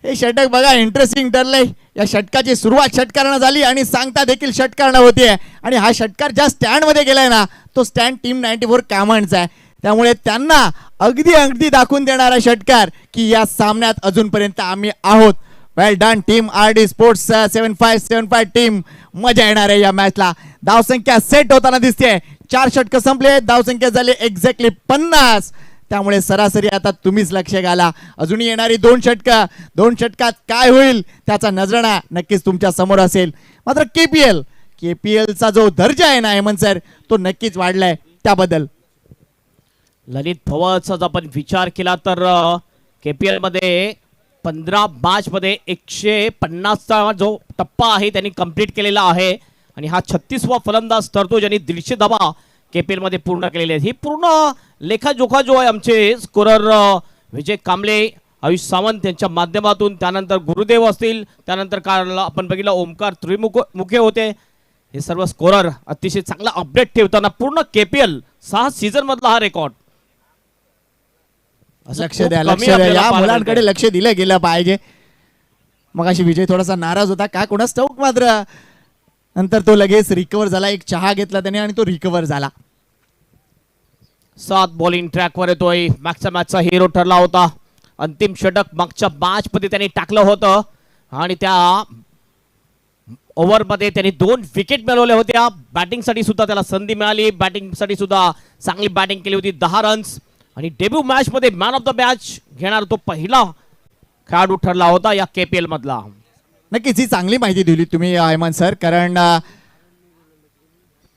Speaker 2: हे षटक बघा इंटरेस्टिंग ठरलंय. या षटकाची सुरुवात षटकारानं झाली आणि सांगता देखील षटकारानं होते. आणि हा षटकार ज्या स्टँडमध्ये गेलाय ना तो स्टँड टीम 94 कामांचा आहे. त्यामुळे त्यांना अगदी दाखवून देणारा षटकार की या सामन्यात अजूनपर्यंत आम्ही आहोत. Well done team RD sports 7575 team. मजा येणार आहे या मॅचला. धावसंख्या सेट होताना दिसते. 4 षटक संपले, धावसंख्या झाली एक्झॅक्टली 50. त्यामुळे सरासरी आता तुम्हीच लक्ष घाला. अजूनही येणारी 2 षटकात काय होईल त्याचा नजराणा नक्कीच तुमच्या समोर असेल. मात्र केपीएलचा जो दर्जा आहे ना हेमंत सर तो नक्कीच वाढलाय. त्याबद्दल
Speaker 1: ललित भवारचा जर आपण विचार केला तर KPL मध्ये 15 मॅच मध्ये 150चा जो टप्पा आहे त्यांनी कंप्लीट केलेला आहे. आणि हा 36वा फलंदाज ठरतो ज्यांनी 150 धावा KPL मध्ये पूर्ण केलेले आहेत. ही पूर्ण लेखाजोखा जो आहे आमचे स्कोरर विजय कांबळे, आयुष सावंत यांच्या माध्यमातून, त्यानंतर गुरुदेव असतील, त्यानंतर काल आपण बघितलं ओमकार त्रिमुखे होते. हे सर्व स्कोरर अतिशय चांगला अपडेट ठेवताना पूर्ण KPL 6 सीझन मधला हा रेकॉर्ड.
Speaker 2: लक्ष द्या या मुलांकडे लक्ष दिलं गेलं पाहिजे. मग अशी विजय थोडासा नाराज होता का कोणास ठाऊक. मात्र नंतर तो लगेच रिकवर झाला. एक चहा घेतला त्याने आणि तो रिकवर झाला.
Speaker 1: 7 बॉलिंग ट्रॅकवर येतोय. मागच्या मॅचचा हिरो ठरला होता. अंतिम षटक मागच्या मॅच मध्ये त्यांनी टाकलं होतं आणि त्या ओव्हर मध्ये त्यांनी 2 विकेट मिळवल्या होत्या. बॅटिंग साठी सुद्धा त्याला संधी मिळाली. बॅटिंग साठी सुद्धा चांगली बॅटिंग केली होती. 10 रन्स. आणि डेब्यू मॅच मध्ये मॅन ऑफ द मॅच घेणार तो पहिला खेळाडू ठरला होता या KPL मधला.
Speaker 2: नक्कीच ही चांगली माहिती दिली तुम्ही हेमंत सर. कारण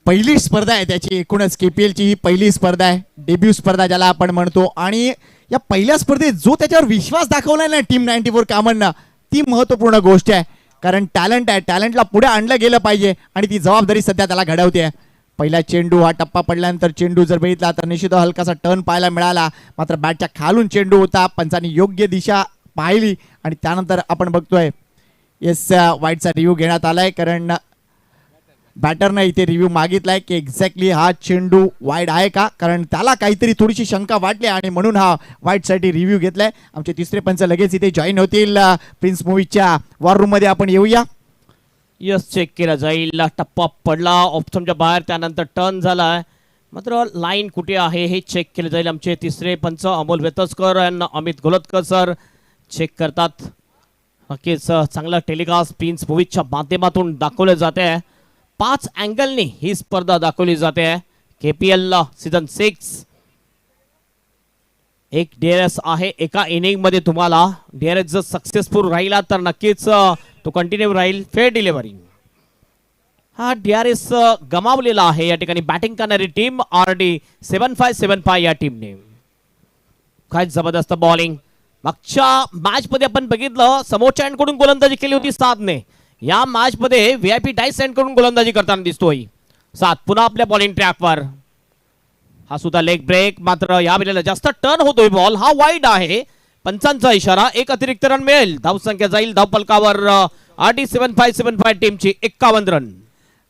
Speaker 2: पहिली स्पर्धा आहे त्याची. एकूणच KPLची ही पहिली स्पर्धा आहे. डेब्यू स्पर्धा ज्याला आपण म्हणतो. आणि या पहिल्या स्पर्धेत जो त्याच्यावर विश्वास दाखवलाय ना टीम 94 कामांना ती महत्वपूर्ण गोष्ट आहे. कारण टॅलेंट आहे. टॅलेंटला पुढे आणलं गेलं पाहिजे आणि ती जबाबदारी सध्या त्याला घडवते. पहिला चेंडू हा टप्पा पडल्यानंतर चेंडू जर बघितला तर निश्चित हलकासा टर्न पाहायला मिळाला. मात्र बॅटच्या खालून चेंडू होता. पंचांनी योग्य दिशा पाहिली आणि त्यानंतर आपण बघतोय वाईडचा रिव्ह्यू घेण्यात आलाय. कारण बॅटरनं इथे रिव्ह्यू मागितलाय की एक्झॅक्टली हा चेंडू वाईड आहे का. कारण त्याला काहीतरी थोडीशी शंका वाटली आणि म्हणून हा वाईडसाठी रिव्ह्यू घेतलाय. आमचे तिसरे पंच लगेच इथे जॉईन होतील. प्रिन्स मूवीच्या वॉर रूम मध्ये आपण येऊया.
Speaker 1: यस चेक केला जाईल. टप्पा पडला ऑप्शनच्या बाहेर, त्यानंतर टर्न झाला. मात्र लाईन कुठे आहे हे चेक केलं जाईल. आमचे तिसरे पंच अमोल वेतसकर आणि अमित गोलतकर सर चेक करतात. नक्कीच चांगला टेलिकास्ट प्रिन्स मूवीजच्या माध्यमातून दाखवले जाते. 5 अँगलनी ही स्पर्धा दाखवली जाते. KPL सीझन 6 एक DRS आहे एका इनिंग मध्ये. तुम्हाला DRS जर सक्सेसफुल राहिला तर नक्कीच तो कंटिन्यू राहील. फेअर डिलिव्हरी हा DRS गमावलेला आहे या ठिकाणी बॅटिंग करणारी टीम RD 7575 या टीमने. काय जबरदस्त बॉलिंग. मागच्या मॅच मध्ये आपण बघितलं समोरच्या एंड कडून गोलंदाजी केली होती साधने. या मॅच मध्ये VIP डायस एंड कडून गोलंदाजी करताना दिसतोय. सात पुन्हा आपल्या बॉलिंग ट्रॅकवर. हा सुद्धा लेग ब्रेक. मात्र या वेळेला जास्त टर्न होतोय बॉल. हा वाईड आहे. पंचांचा इशारा. एक अतिरिक्त रन मिळेल. धावसंख्या जाईल धावपलकावर RD 7575 टीमची 51 रन.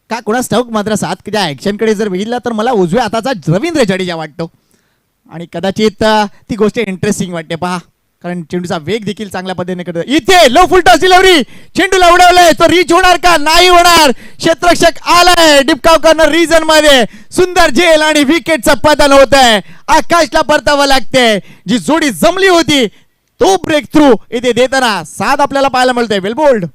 Speaker 2: का कोणा स्टॉक मात्र 7 ऍक्शन कडे जर बघितला तर मला उजव्या हाताचा रवींद्र जडेजा वाटतो. आणि कदाचित ती गोष्ट इंटरेस्टिंग वाटते पहा, कारण चेंडूचा वेग देखील चांगल्या पद्धतीने करतो. इथे लो फुल टॉस डिलिव्हरी. चेंडूला उडवलाय तो रीच होणार का? नाही होणार. क्षेत्ररक्षक आलाय डिपकाव कॉर्नर रिजन मध्ये. सुंदर झेल आणि विकेटचं पतन होत आहे. आकाशला परतावं लागते. जी जोडी जमली होती तो ब्रेक थ्रू इथे देताना साथ आपल्याला पाहायला मिळतोय. वेल बोल्ड.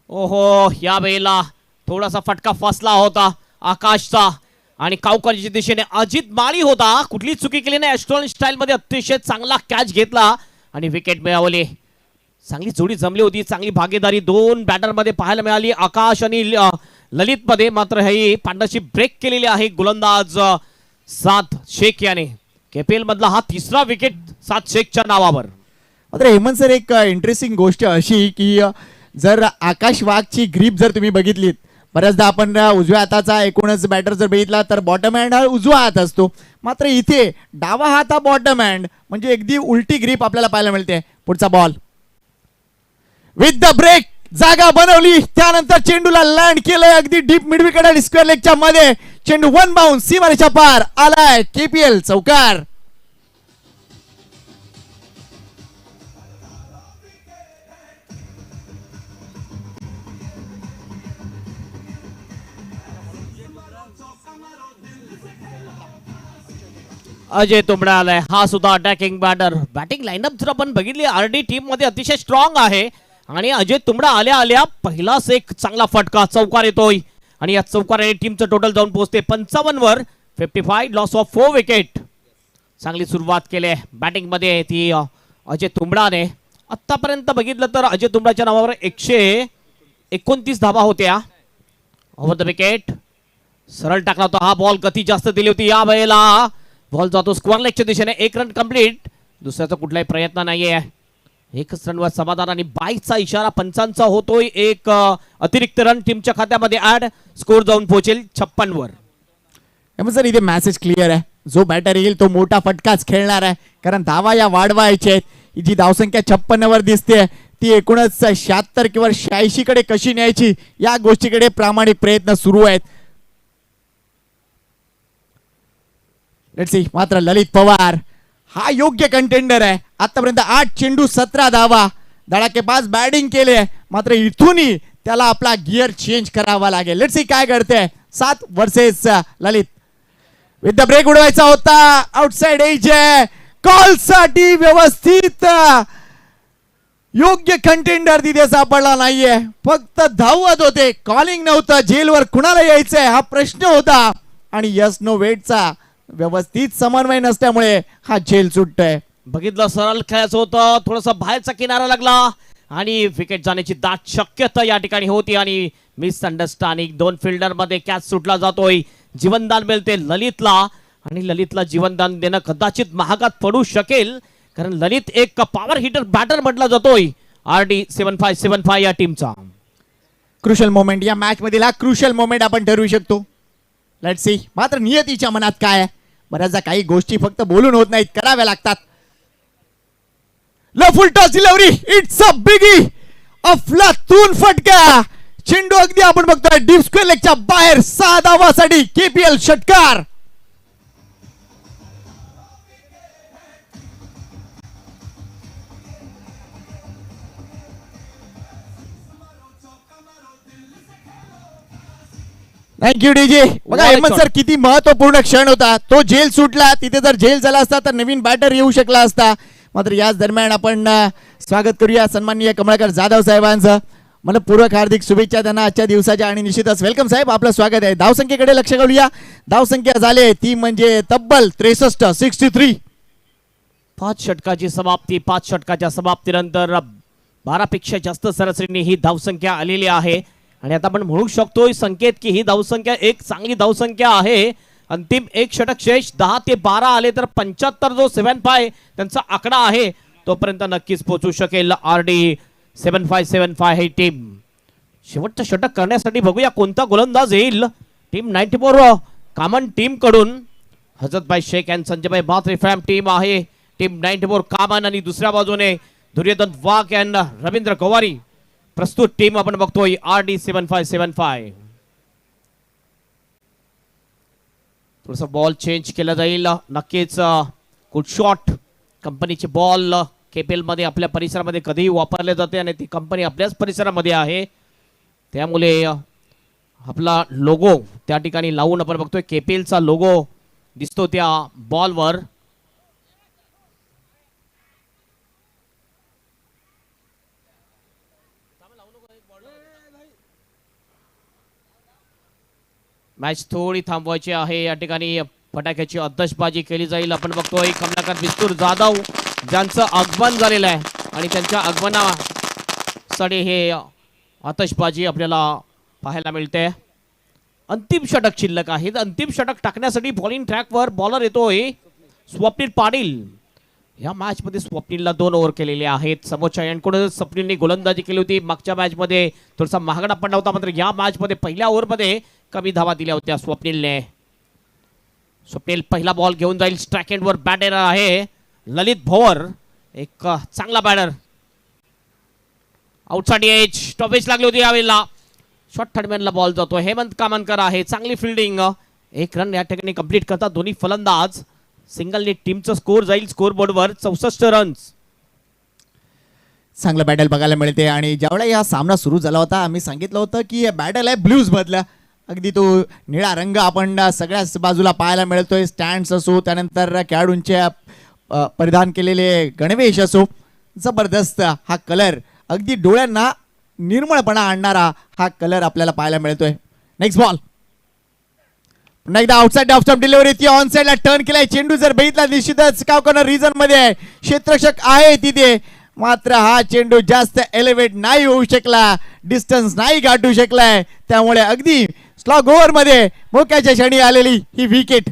Speaker 1: ओहो या वेळेला थोडासा फटका फसला होता आकाशचा आणि कावकरच्या दिशेने अजित माळी होता. कुठली चुकी केली नाही. ॲस्ट्रोन स्टाईल मध्ये अतिशय चांगला कॅच घेतला आणि विकेट मिळवली. चांगली जोडी जमली होती. चांगली भागीदारी 2 बॅटर मध्ये पाहायला मिळाली आकाश आणि ललित मध्ये. मात्र ही पार्टनरशिप ब्रेक केलेली आहे गोलंदाज साद शेख याने. KPL मधला हा तिसरा विकेट साद शेखच्या नावावर.
Speaker 2: मात्र हेमंत सर एक इंटरेस्टिंग गोष्ट अशी की जर आकाश वाघची ग्रीप जर तुम्ही बघितलीत, बऱ्याचदा आपण उजव्या हाताचा एकूणच बॅटर जर बघितला तर बॉटम हँड हा उजवा हात असतो. मात्र इथे डावा हात हा बॉटम हँड, म्हणजे अगदी उलटी ग्रीप आपल्याला पाहायला मिळते. पुढचा बॉल विथ द ब्रेक जागा बनवली. त्यानंतर चेंडूला लँड केलंय अगदी डीप मिड विकेट आणि स्क्वेअर लेगच्या मध्ये. चेंडू 1 बाउन्स सीमारेषा पार आलाय. KPL चौकार.
Speaker 1: अजय तुंबडा आलाय. हा सुद्धा अटॅकिंग बॅटर. बॅटिंग लाईनअप जर आपण बघितली RD टीम मध्ये अतिशय स्ट्रॉंग आहे. आणि अजय तुंबडा आल्या आल्या पहिलाच एक चांगला फटका चौकार येतोय आणि या चौकाराने टीमचं टोटल जाऊन पोहोचते 55 वर. 55 लॉस ऑफ 4 विकेट. चांगली सुरुवात केली आहे बॅटिंग मध्ये ती अजय तुंबडाने. आतापर्यंत बघितलं तर अजय तुंबडाच्या नावावर 129 धावा होत्या. ओव्हर द विकेट सरळ टाकला होता हा बॉल. गती जास्त दिली होती. या वेळेला बॉल जातो स्क्वेअर लेगच्या दिशेने. 1 रन कंप्लीट. दुसऱ्याचा कुठलाही प्रयत्न नाहीये. 1 रनवर समाधान आणि 22चा इशारा पंचांचा होतोय. एक अतिरिक्त रन टीमच्या खात्यामध्ये ऍड. स्कोर जाऊन पोहोचेल 56 वर.
Speaker 2: सर इथे मॅसेज क्लिअर आहे. जो बॅटर येईल तो मोठा फटकाच खेळणार आहे, कारण धावा या वाढवायच्या आहेत. जी धावसंख्या 56 वर दिसते ती एकूणच 76 किंवा 86 कडे कशी न्यायची या गोष्टीकडे प्रामाणिक प्रयत्न सुरू आहेत. Let's see. मात्र ललित पवार हा योग्य कंटेंडर आहे. आतापर्यंत 8 चेंडू 17 धावा. धडाकेबाज बॅटिंग केले. मात्र इथूनही त्याला आपला गिअर चेंज करावा लागेल. लेट्स सी काय करते. 7 versus Lalit. With the break उडवायचा होता. आउटसाइड एज आहे. कॉल साठी व्यवस्थित योग्य कंटेंडर तिथे सापडला नाहीये. फक्त धावत होते. कॉलिंग नव्हतं. जेलवर कुणाला यायचंय हा प्रश्न होता. आणि यस नो वेटचा व्यवस्थित समन्वय नसल्यामुळे हा झेल सुटतोय.
Speaker 1: बघितलं सरळ खेळायचं होतं. थोडस बाहेरचा किनारा लागला आणि विकेट जाण्याची दाट शक्यता या ठिकाणी होती. आणि मिसअंडरस्टँडिंग 2 फिल्डर मध्ये कॅच सुटला जातोय. जीवनदान मिळते ललितला आणि ललितला जीवनदान देणं कदाचित महागात पडू शकेल, कारण ललित एक पॉवर हिटर बॅटर म्हटला जातोय RD 7575 या टीमचा.
Speaker 2: क्रुशल मोमेंट या मॅच मधील हा क्रुशल मोमेंट आपण ठरवू शकतो. Let's see. मात्र नियतीच्या मनात काय आहे. बऱ्याचदा काही गोष्टी फक्त बोलून होत नाहीत, कराव्या लागतात. Low full toss delivery. It's a biggie. अफलातून फटका. चेंडू अगदी आपण बघतोय डीप स्क्वेअर लेगच्या बाहेर 6 धावासाठी केपीएल षटकार. Thank you DJ. बघा हेमंत सर किती महत्वपूर्ण क्षण होता. तो जेल सुटला, तिथे जर जेल झाला असता तर नवीन बॅटर येऊ शकला असता. मात्र याच दरम्यान आपण स्वागत करूया सन्माननीय कमळाकर जाधव साहेबांचं. मला पूर्वक हार्दिक शुभेच्छा त्यांना आजच्या दिवसाच्या. आणि निश्चितच वेलकम साहेब, आपलं स्वागत आहे. धावसंख्येकडे लक्ष घालूया. धावसंख्या झाले ती म्हणजे तब्बल 63.
Speaker 1: 5 षटकाची समाप्ती. 5 षटकाच्या समाप्तीनंतर 12 पेक्षा जास्त सरासरीने ही धावसंख्या आलेली आहे. आणि आता आपण म्हणू शकतो संकेत की ही धावसंख्या एक चांगली धावसंख्या आहे. अंतिम एक षटक शेष 10 ते 12 आले तर 75 जो 75 त्यांचा आकडा आहे तोपर्यंत नक्कीच पोहोचू शकेल RD 7575 ही टीम. शेवटचं षटक करण्यासाठी बघूया कोणता गोलंदाज येईल. टीम 94 कामन टीम कडून हजरतभाई शेख अँड संजयभाई म्हात्रे फॅम टीम आहे. टीम 94 कामन आणि दुसऱ्या बाजूने दुर्योधन वाघ अँड रवींद्र गोवारी प्रस्तुत टीम आपण बघतोय RD 7575. थोडस बॉल चेंज केला जाईल. नक्कीच गुड शॉट. कंपनीचे बॉल केपीएल मध्ये आपल्या परिसरामध्ये कधीही वापरले जाते आणि ती कंपनी आपल्याच परिसरामध्ये आहे. त्यामुळे आपला लोगो त्या ठिकाणी लावून आपण बघतोय केपीएलचा लोगो दिसतो त्या बॉलवर. मॅच थोडी थांबवायची आहे. या ठिकाणी फटाक्याची आतषबाजी केली जाईल. आपण बघतोय कमलाकर बिस्तूर जाधव ज्यांचं आगमन झालेलं आहे आणि त्यांच्या आगमनासाठी हे आतषबाजी आपल्याला पाहायला मिळते. अंतिम षटक शिल्लक आहे. अंतिम षटक टाकण्यासाठी बॉलिंग ट्रॅकवर बॉलर येतोय स्वप्नील पाटील. या मॅच मध्ये स्वप्नीलला 2 ओव्हर केलेले आहेत. समोरच्या यांकडून स्वप्नीलने गोलंदाजी केली होती. मागच्या मॅच मध्ये थोडासा महागडा पडला होता, मात्र या मॅच मध्ये पहिल्या ओव्हर मध्ये कमी धावा दिल्या होत्या स्वप्नीलने. स्वप्नील पहिला बॉल घेऊन जाईल. स्ट्राइक एंडवर बॅटर आहे ललित भोवर, एक चांगला बॅटर. आउटसाइड एज स्टॉपेज लागली होती यावेळेला. शॉर्ट थर्डमॅनला बॉल जातो. हेमंत कामनकर आहे. चांगली फिल्डिंग. 1 रन या ठिकाणी कंप्लीट करतात दोन्ही फलंदाज. सिंगलने टीमचा स्कोर जाईल स्कोर बोर्डवर 64 रन्स.
Speaker 2: चांगलं बॅटल बघायला मिळते. आणि ज्यावेळेला हा सामना सुरू झाला होता आम्ही सांगितलं होतं की बॅटल आहे ब्ल्यूज मधला. अगदी तो निळा रंग आपण सगळ्याच बाजूला पाहायला मिळतोय. स्टँड्स असो, त्यानंतर खेळाडूंच्या परिधान केलेले गणवेश असो, जबरदस्त हा कलर, अगदी डोळ्यांना निर्मळपणा आणणारा हा कलर आपल्याला पाहायला मिळतोय. नेक्स्ट बॉल पुन्हा एकदा आउटसाइड ऑफ स्टंप डिलिव्हरी ती ऑन साइडला टर्न केलाय. चेंडू जर बघितला निश्चितच काव कॉर्नर रिजन मध्ये आहे. क्षेत्ररक्षक आहे तिथे, मात्र हा चेंडू जास्त एलिव्हेट नाही होऊ शकला, डिस्टन्स नाही गाठू शकलाय. त्यामुळे अगदी स्लॉग ओव्हर मध्ये मोक्याच्या क्षणी आलेली ही विकेट.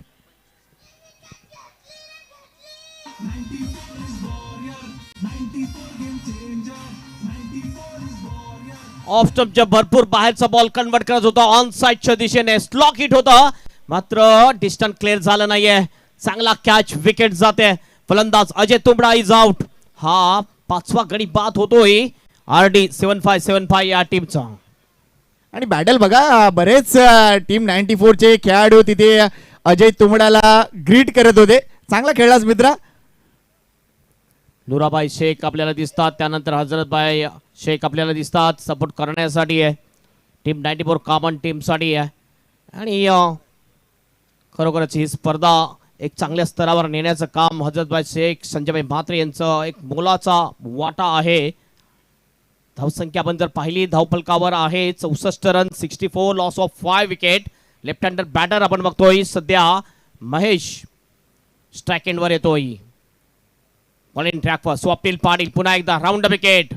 Speaker 1: ऑफ स्टंपच्या भरपूर बाहेरचा बॉल कन्वर्ट करत होता ऑन साइडच्या दिशेने. स्लॉक हिट होता, मात्र डिस्टन्स क्लिअर झालं नाहीये. चांगला कॅच, विकेट जाते. फलंदाज अजय तुंबडा इज आउट. हा 5वा गडी बाद होतोय RD 7575 या टीमचा.
Speaker 2: आणि बॅटल बघा, बरेच टीम 94 चे खेळाडू तिथे अजय तुंबडाला ग्रीट करत होते. चांगला खेळलास मित्रा.
Speaker 1: नुराबाई शेख आपल्याला दिसतात, त्यानंतर हजरतबाई शेख आपल्याला दिसतात सपोर्ट करण्यासाठी आहे. टीम 94 कॉमन टीमसाठी आहे. आणि खरोखरच ही स्पर्धा एक चांगल्या स्तरावर नेण्याचं काम हजरतबाई शेख, संजयभाई म्हात्रे यांचं एक मोलाचा वाटा आहे. धावसंख्या आपण जर पाहिली धावफलकावर आहे 64 run, 64 loss of 5 wicket. Left hander batter आपण बघतोय सध्या महेश स्ट्राइक एंडवर येतोय. बॉलिंग ट्रॅकवर स्वप्नील पाटील पुन्हा एकदा राऊंड विकेट.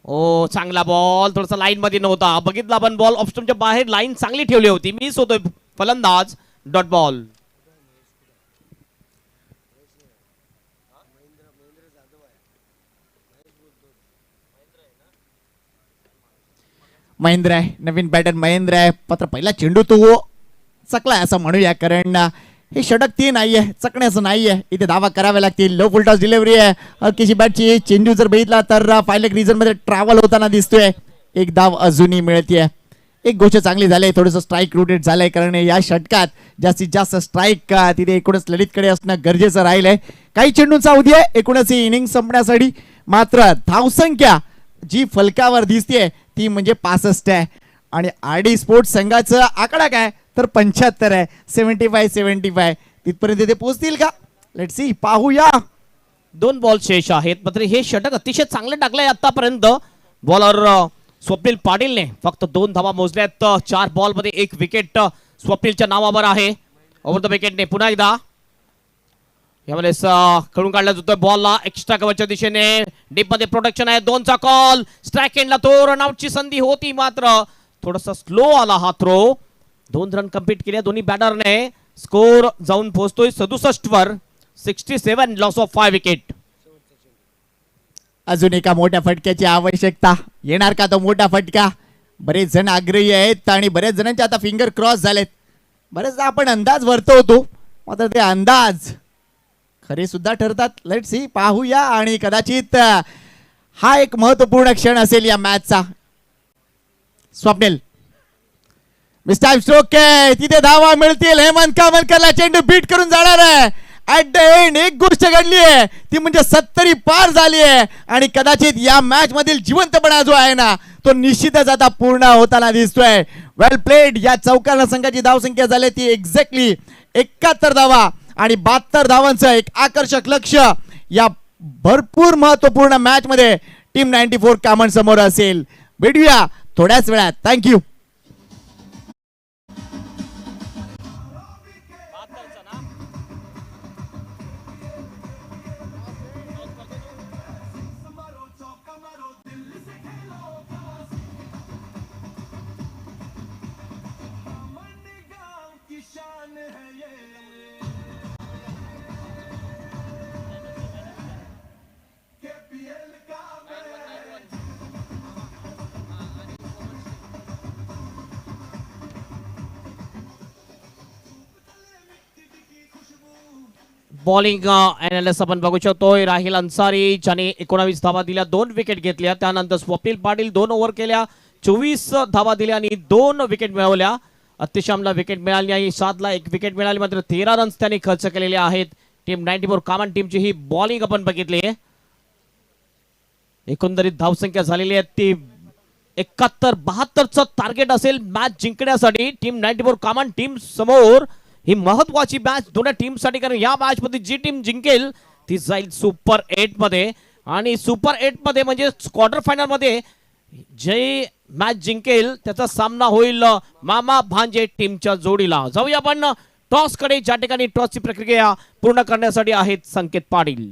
Speaker 1: ओ चांगला बॉल, थोडासा लाईन मध्ये नव्हता. बघितला पण बॉल ऑफ स्टंपच्या बाहेर लाईन चांगली ठेवली होती. मिस होतोय फलंदाज. Dot ball.
Speaker 2: महेंद्र आहे, नवीन बॅटर महेंद्र आहे. मात्र पहिला चेंडू तो चकलाय असं म्हणूया, कारण हे षटक ते नाहीये, चकण्याचं नाहीये. इथे धावा कराव्या लागतील. लो फुल टॉस डिलिव्हरी आहे हलकीशी बॅटची. चेंडू जर बघितला तर 5 लेग रिजन मध्ये ट्रॅव्हल होताना दिसतोय. एक धाव अजूनही मिळते. एक गोष्ट चांगली झाली, थोडंसं स्ट्राईक रोटेट झालंय, कारण या षटकात जास्तीत जास्त स्ट्राईक तिथे एकूणच ललितकडे असणं गरजेचं राहिलंय. काही चेंडूंचा अवधी आहे एकूणच ही इनिंग संपण्यासाठी. मात्र धावसंख्या जी फलकावर दिसतेय ती म्हणजे 65 आहे. आणि आरडी स्पोर्ट्स संघाचा आकडा काय तर 75 आहे. 75 तिथपर्यंत ते पोहोचतील का? लेट्स सी, पाहूया.
Speaker 1: 2 बॉल शेष आहेत. मात्र हे षटक अतिशय चांगलं टाकलंय आतापर्यंत. बॉलर स्वप्नील पाटीलने फक्त 2 धावा मोजल्यात. 4 बॉल मध्ये 1 विकेट स्वप्नीलच्या नावावर आहे. ओव्हर द विकेटने पुन्हा एकदा यावेळेस खेळून काढला जातोय बॉलला एक्स्ट्रा कव्हरच्या दिशेने. डीप मध्ये प्रोटेक्शन आहे. 2चा कॉल. स्ट्राइक एंडला तो रनआउटची संधी होती, मात्र थोडासा स्लो आला हा थ्रो. 2 रन कंप्लीट केले दोन्ही बॅटरने. स्कोर जाऊन पोहोचतोय 67 वर. 67 लॉस ऑफ 5 विकेट.
Speaker 2: अजून एका मोठ्या फटक्याची आवश्यकता. येणार का तो मोठा फटका? बरेच जण आग्रही आहेत आणि बरेच जणांचे आता फिंगर क्रॉस झालेत. बरेचदा आपण अंदाज वर्तवतो, मात्र ते अंदाज खरे सुद्धा ठरतात. लेट्स सी, पाहूया. आणि कदाचित हा एक महत्वपूर्ण क्षण असेल या मॅचचा. स्वप्नील मिस्टर स्ट्रोक तिथे धावा मिळतील. हेमंत कामनकरला चेंडू बीट करून जाणार आहे. ऍट द एंड एक गोष्ट घडली आहे ती म्हणजे 70 पार झाली आहे. आणि कदाचित या मॅच मधील जिवंतपणा जो आहे ना तो निश्चितच आता पूर्ण होताना दिसतोय. वेल प्लेड. या चौकाला संघाची धावसंख्या झाली ती एक्झॅक्टली 71 धावा आणि 72 धावांचं एक आकर्षक लक्ष या भरपूर महत्वपूर्ण मॅच मध्ये टीम 94 कामन समोर असेल. भेटूया थोड्याच वेळात. थँक्यू.
Speaker 1: बॉलिंग अनालिस्ट आपण बघू शकतोय. राहिल अन्सारी ज्याने 19 धावा दिल्या, 2 विकेट घेतल्या. त्यानंतर स्वप्नील पाटील 2 ओव्हर केल्या, 24 धावा दिल्या आणि 2 विकेट मिळवल्या. अतिशमला विकेट मिळाली आणि साधला 1 विकेट मिळाली, मात्र 13 रन्स त्यांनी खर्च केलेले आहेत. टीम 94 कामन टीमची ही बॉलिंग आपण बघितली. एकंदरीत धावसंख्या झालेली आहे ती 71-72चं टार्गेट असेल मॅच जिंकण्यासाठी टीम 94 कामन टीम समोर. ही महत्वाची मॅच दोन्ही टीम साठी, कारण या मॅच मध्ये जी टीम जिंकेल ती जाईल सुपर 8 मध्ये. आणि सुपर 8 मध्ये म्हणजे क्वार्टर फायनल मध्ये जे मॅच जिंकेल त्याचा सामना होईल मामा भांजे टीमच्या जोडीला. जाऊया आपण टॉस कडे, ज्या ठिकाणी टॉसची प्रक्रिया पूर्ण करण्यासाठी आहेत Sanket Patil.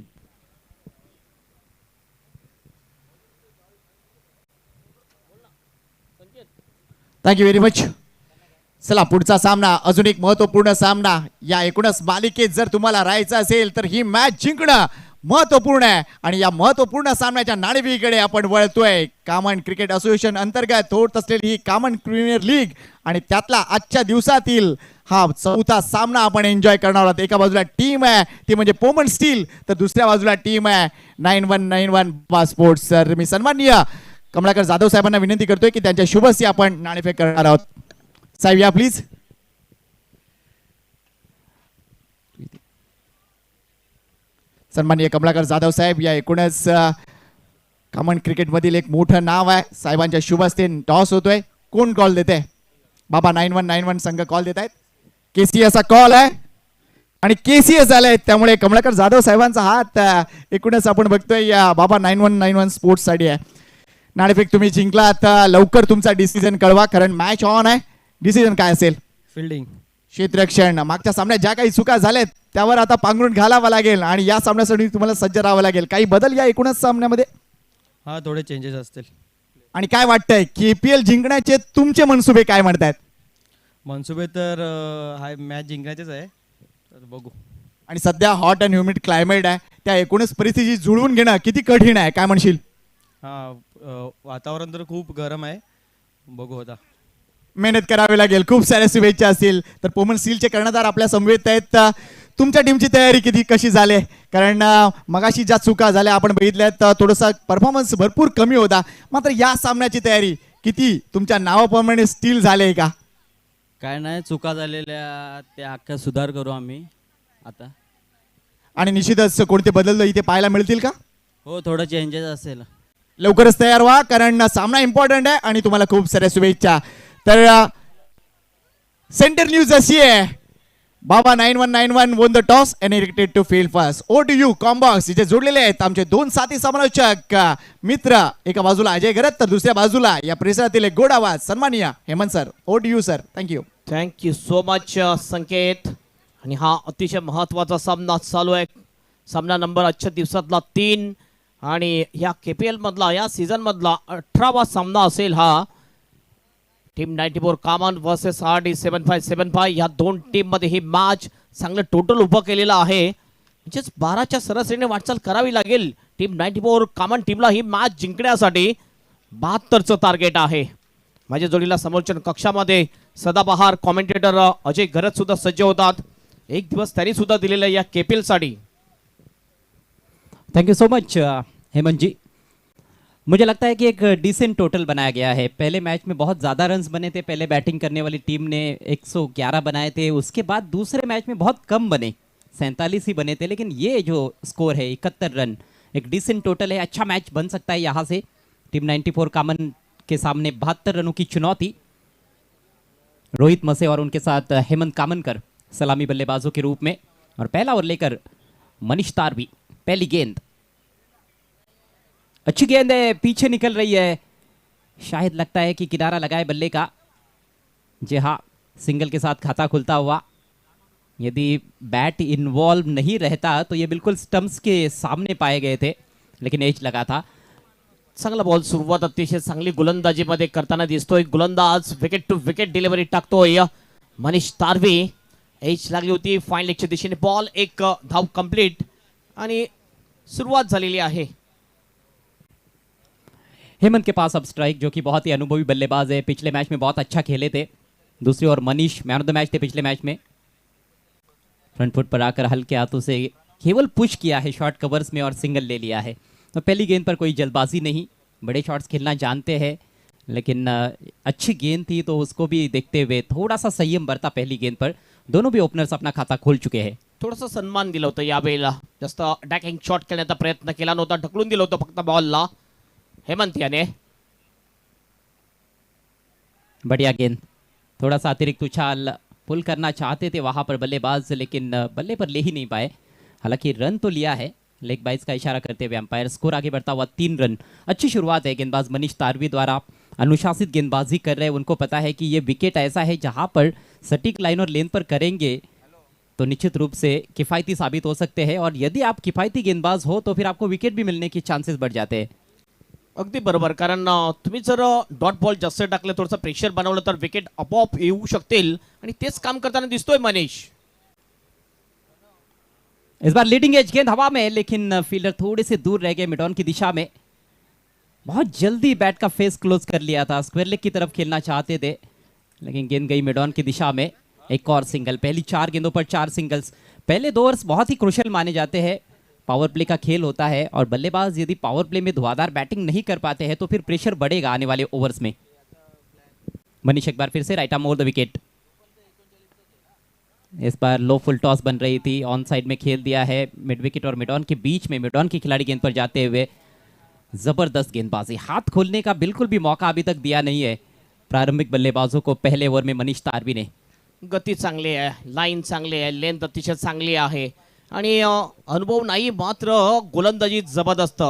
Speaker 2: Thank you very much. चला पुढचा सामना अजून एक महत्वपूर्ण सामना. या एकूणच मालिकेत जर तुम्हाला राहायचं असेल तर ही मॅच जिंकणं महत्वपूर्ण आहे. आणि या महत्वपूर्ण सामन्याच्या नाणेफेकीकडे आपण वळतोय. कामन क्रिकेट असोसिएशन अंतर्गत होत असलेली ही कामन प्रीमियर लीग आणि त्यातला आजच्या दिवसातील हा 4था सामना आपण एन्जॉय करणार आहोत. एका बाजूला टीम आहे ती म्हणजे पोमन स्टील, तर दुसऱ्या बाजूला टीम आहे 9191 बाबा स्पोर्ट्स. तर मी सन्माननीय कमलाकर जाधव साहेबांना विनंती करतोय की त्यांच्या शुभस्य आपण नाणेफेक करणार आहोत. साहेब या प्लीज. सन्माननीय कमलाकर जाधव साहेब, या एकूणच कॉमन क्रिकेट मधील एक मोठं नाव आहे. साहेबांच्या शुभ हस्ते टॉस होतोय. कोण कॉल देते? बाबा 9191 संघ कॉल देत आहेत. केसीएस चा कॉल आहे आणि केसीएस आलाय, त्यामुळे कमलाकर जाधव साहेबांचा हात एकूणच आपण बघतोय या बाबा 9191 स्पोर्ट्स साठी आहे. नाणेफेक तुम्ही जिंकला, आता लवकर तुमचा डिसिजन कळवा, कारण मॅच ऑन आहे. डिसिजन काय असेल?
Speaker 3: फिल्डिंग,
Speaker 2: क्षेत्ररक्षण. मागच्या सामन्यात ज्या काही चुका झाल्यात त्यावर आता पांघरून घालावं लागेल आणि या सामन्यासाठी तुम्हाला सज्ज राहावं लागेल. काही बदल या एकूणच सामन्यामध्ये?
Speaker 3: हा, थोडे चेंजेस असतील.
Speaker 2: आणि काय वाटतंय KPL जिंकण्याचे तुमचे मनसुबे काय म्हणतायत?
Speaker 3: मनसुबे तर हा मॅच जिंकायचेच आहे, तर बघू.
Speaker 2: आणि सध्या हॉट अँड ह्युमिड क्लायमेट आहे, त्या एकूणच परिस्थिती जुळवून घेणं किती कठीण आहे, काय म्हणशील?
Speaker 3: हा, वातावरण तर खूप गरम आहे, बघू आता.
Speaker 2: मेहनत करावी लागेल. खूप साऱ्या शुभेच्छा असतील. तर पोमन स्टीलचे कर्णधार आपल्या समवेत आहेत. तुमच्या टीमची तयारी कशी झाली? कारण मगाशी ज्या चुका झाल्या आपण बघितल्यात, थोडासा परफॉर्मन्स भरपूर कमी होता, मात्र या सामन्याची तयारी किती तुमच्या नावाप्रमाणे स्टील झाले का?
Speaker 4: काय नाही, चुका झालेल्या त्या अख्खा सुधार करू आम्ही आता.
Speaker 2: आणि निश्चितच कोणते बदल इथे पाहायला मिळतील का?
Speaker 4: हो, थोडं चेंजेस असेल.
Speaker 2: लवकरच तयार व्हा, कारण सामना इम्पॉर्टंट आहे आणि तुम्हाला खूप साऱ्या शुभेच्छा. तर सेंटर न्यूज अशी आहे, बाबा 9191 won the toss and elected to field first. ओ टू यू कॉम्बॉक्स इथे जोडलेले आहेत आमचे दोन साथी समालोचक मित्र, एका बाजूला अजय गरत तर दुसऱ्या बाजूला या परिसरातील एक गोड आवाज सन्माननीय Hemant sir. Oh to you sir. Thank you.
Speaker 1: Thank you so much Sanket. आणि हा अतिशय महत्त्वाचा सामना चालू आहे. सामना नंबर आजच्या दिवसातला 3 आणि या KPL मधला, या सीझन मधला 18वा सामना असेल हा. टीम 94 कामन वर्सेस RD 7575 या दोन टीम मध्ये ही मॅच चांगलं टोटल उभं केलेलं आहे. म्हणजेच 12च्या सरासरीने वाटचाल करावी लागेल टीम 94 कामन टीमला ही मॅच जिंकण्यासाठी. 72चं टार्गेट आहे. माझ्या जोडीला समोरच्या कक्षामध्ये सदाबहार कॉमेंटेटर अजय गरज सुद्धा सज्ज होतात. एक दिवस त्यांनी सुद्धा दिलेला या KPL साठी.
Speaker 5: Thank you so much Hemant ji. मुझे लगता है कि एक डिसेंट टोटल बनाया गया है. पहले मैच में बहुत ज़्यादा रन्स बने थे, पहले बैटिंग करने वाली टीम ने 111 बनाए थे, उसके बाद दूसरे मैच में बहुत कम बने, 47 ही बने थे. लेकिन ये जो स्कोर है 71 रन, एक डिसेंट टोटल है. अच्छा मैच बन सकता है यहाँ से. टीम 94 कामन के सामने 72 रनों की चुनौती. रोहित मसे और उनके साथ हेमंत कामनकर सलामी बल्लेबाजों के रूप में. और पहला ओवर लेकर मनीष तारवी. पहली गेंद, अच्छी गेंद है, पीछे निकल रही है. शायद लगता है कि किनारा लगाए बल्ले का. जी हाँ, सिंगल के साथ खाता खुलता हुआ. यदि बैट इन्वॉल्व नहीं रहता तो ये बिल्कुल स्टंप्स के सामने पाए गए थे, लेकिन एज लगा था.
Speaker 1: चांगला बॉल, सुरुवात अतिशय चांगली गोलंदाजीमध्ये करताना दिसतोय. गोलंदाज विकेट टू विकेट डिलिव्हरी टाकतोय मनीष तारवी. एज लागली होती फाईन लेगच्या दिशेने. बॉल, एक धाव कंप्लीट आणि सुरुवात झालेली आहे.
Speaker 5: हेमंत के पास अब स्ट्राइक, जो कि बहुत ही अनुभवी बल्लेबाज है. पिछले मैच में बहुत अच्छा खेले थे. दूसरी ओर Manish man of the match थे पिछले मैच में. फ्रंट फुट पर आकर हल्के हाथों से केवल पुश किया है शॉर्ट कवर्स में और सिंगल ले लिया है. तो पहली गेंद पर कोई जल्दबाजी नहीं, बड़े शॉट्स खेलना जानते हैं, लेकिन अच्छी गेंद थी तो उसको भी देखते हुए थोड़ा सा संयम बरता पहली गेंद पर. दोनों भी ओपनर्स अपना खाता खोल चुके हैं.
Speaker 1: थोडंसं सन्मान दिलं होतं यावेळेला. जास्त अटॅकिंग शॉट खेळण्याचा प्रयत्न केला नव्हता, ढकलून दिलं होतं फक्त बॉलला हेमंत याने.
Speaker 5: बढ़िया गेंद, थोड़ा सा अतिरिक्त उछाल पुल करना चाहते थे वहां पर बल्लेबाज, लेकिन बल्ले पर ले ही नहीं पाए. हालांकि रन तो लिया है, लेग बाइज का इशारा करते हुए अंपायर. स्कोर आगे बढ़ता हुआ 3 रन. अच्छी शुरुआत है गेंदबाज मनीष तारवी द्वारा. अनुशासित गेंदबाजी कर रहे हैं. उनको पता है कि ये विकेट ऐसा है जहां पर सटीक लाइन और लेन पर करेंगे तो निश्चित रूप से किफ़ायती साबित हो सकते हैं. और यदि आप किफ़ायती गेंदबाज हो तो फिर आपको विकेट भी मिलने के चांसेस बढ़ जाते हैं.
Speaker 1: अगदी बरोबर, कारण तुम्ही जर डॉट बॉल जास्त टाकले, थोडंसं प्रेशर बनवलं तर विकेट आपोआप येऊ शकतील आणि तेच काम करताना दिसतोय मनीष.
Speaker 5: इस बार लीडिंग एज गेंद हवा में, लेकिन फील्डर थोड़े से दूर रह गए मिडॉन की दिशा में. बहुत जल्दी बैट का फेस क्लोज कर लिया था. स्क्वायर लेग की तरफ खेलना चाहते थे, लेकिन गेंद गई मिडॉन की दिशा में. एक और सिंगल. पहली 4 गेंदों पर 4 सिंगल्स. पहले 2 ओवर्स बहुत ही क्रुशियल माने जाते हैं. पावर प्ले का खेल होता है और बल्लेबाज यदि पावर प्ले में धुआंधार बैटिंग नहीं कर पाते हैं तो फिर प्रेशर बढ़ेगा आने वाले ओवर्स में. मनीष एक बार फिर से right arm over the wicket. इस बार लो फुल टॉस बन रही थी, ऑन साइड में खेल दिया है. मिड विकेट और मिडॉन के बीच में मिडॉन के खिलाड़ी गेंद पर जाते हुए जबरदस्त गेंदबाजी. हाथ खोलने का बिल्कुल भी मौका अभी तक दिया नहीं है प्रारंभिक बल्लेबाजों को पहले ओवर में मनीष तारवी ने.
Speaker 1: गती चांगली आहे, लाईन चांगली आहे, लेंथ अतिशय चांगली आहे आणि अनुभव नाही, मात्र गोलंदाजी जबरदस्त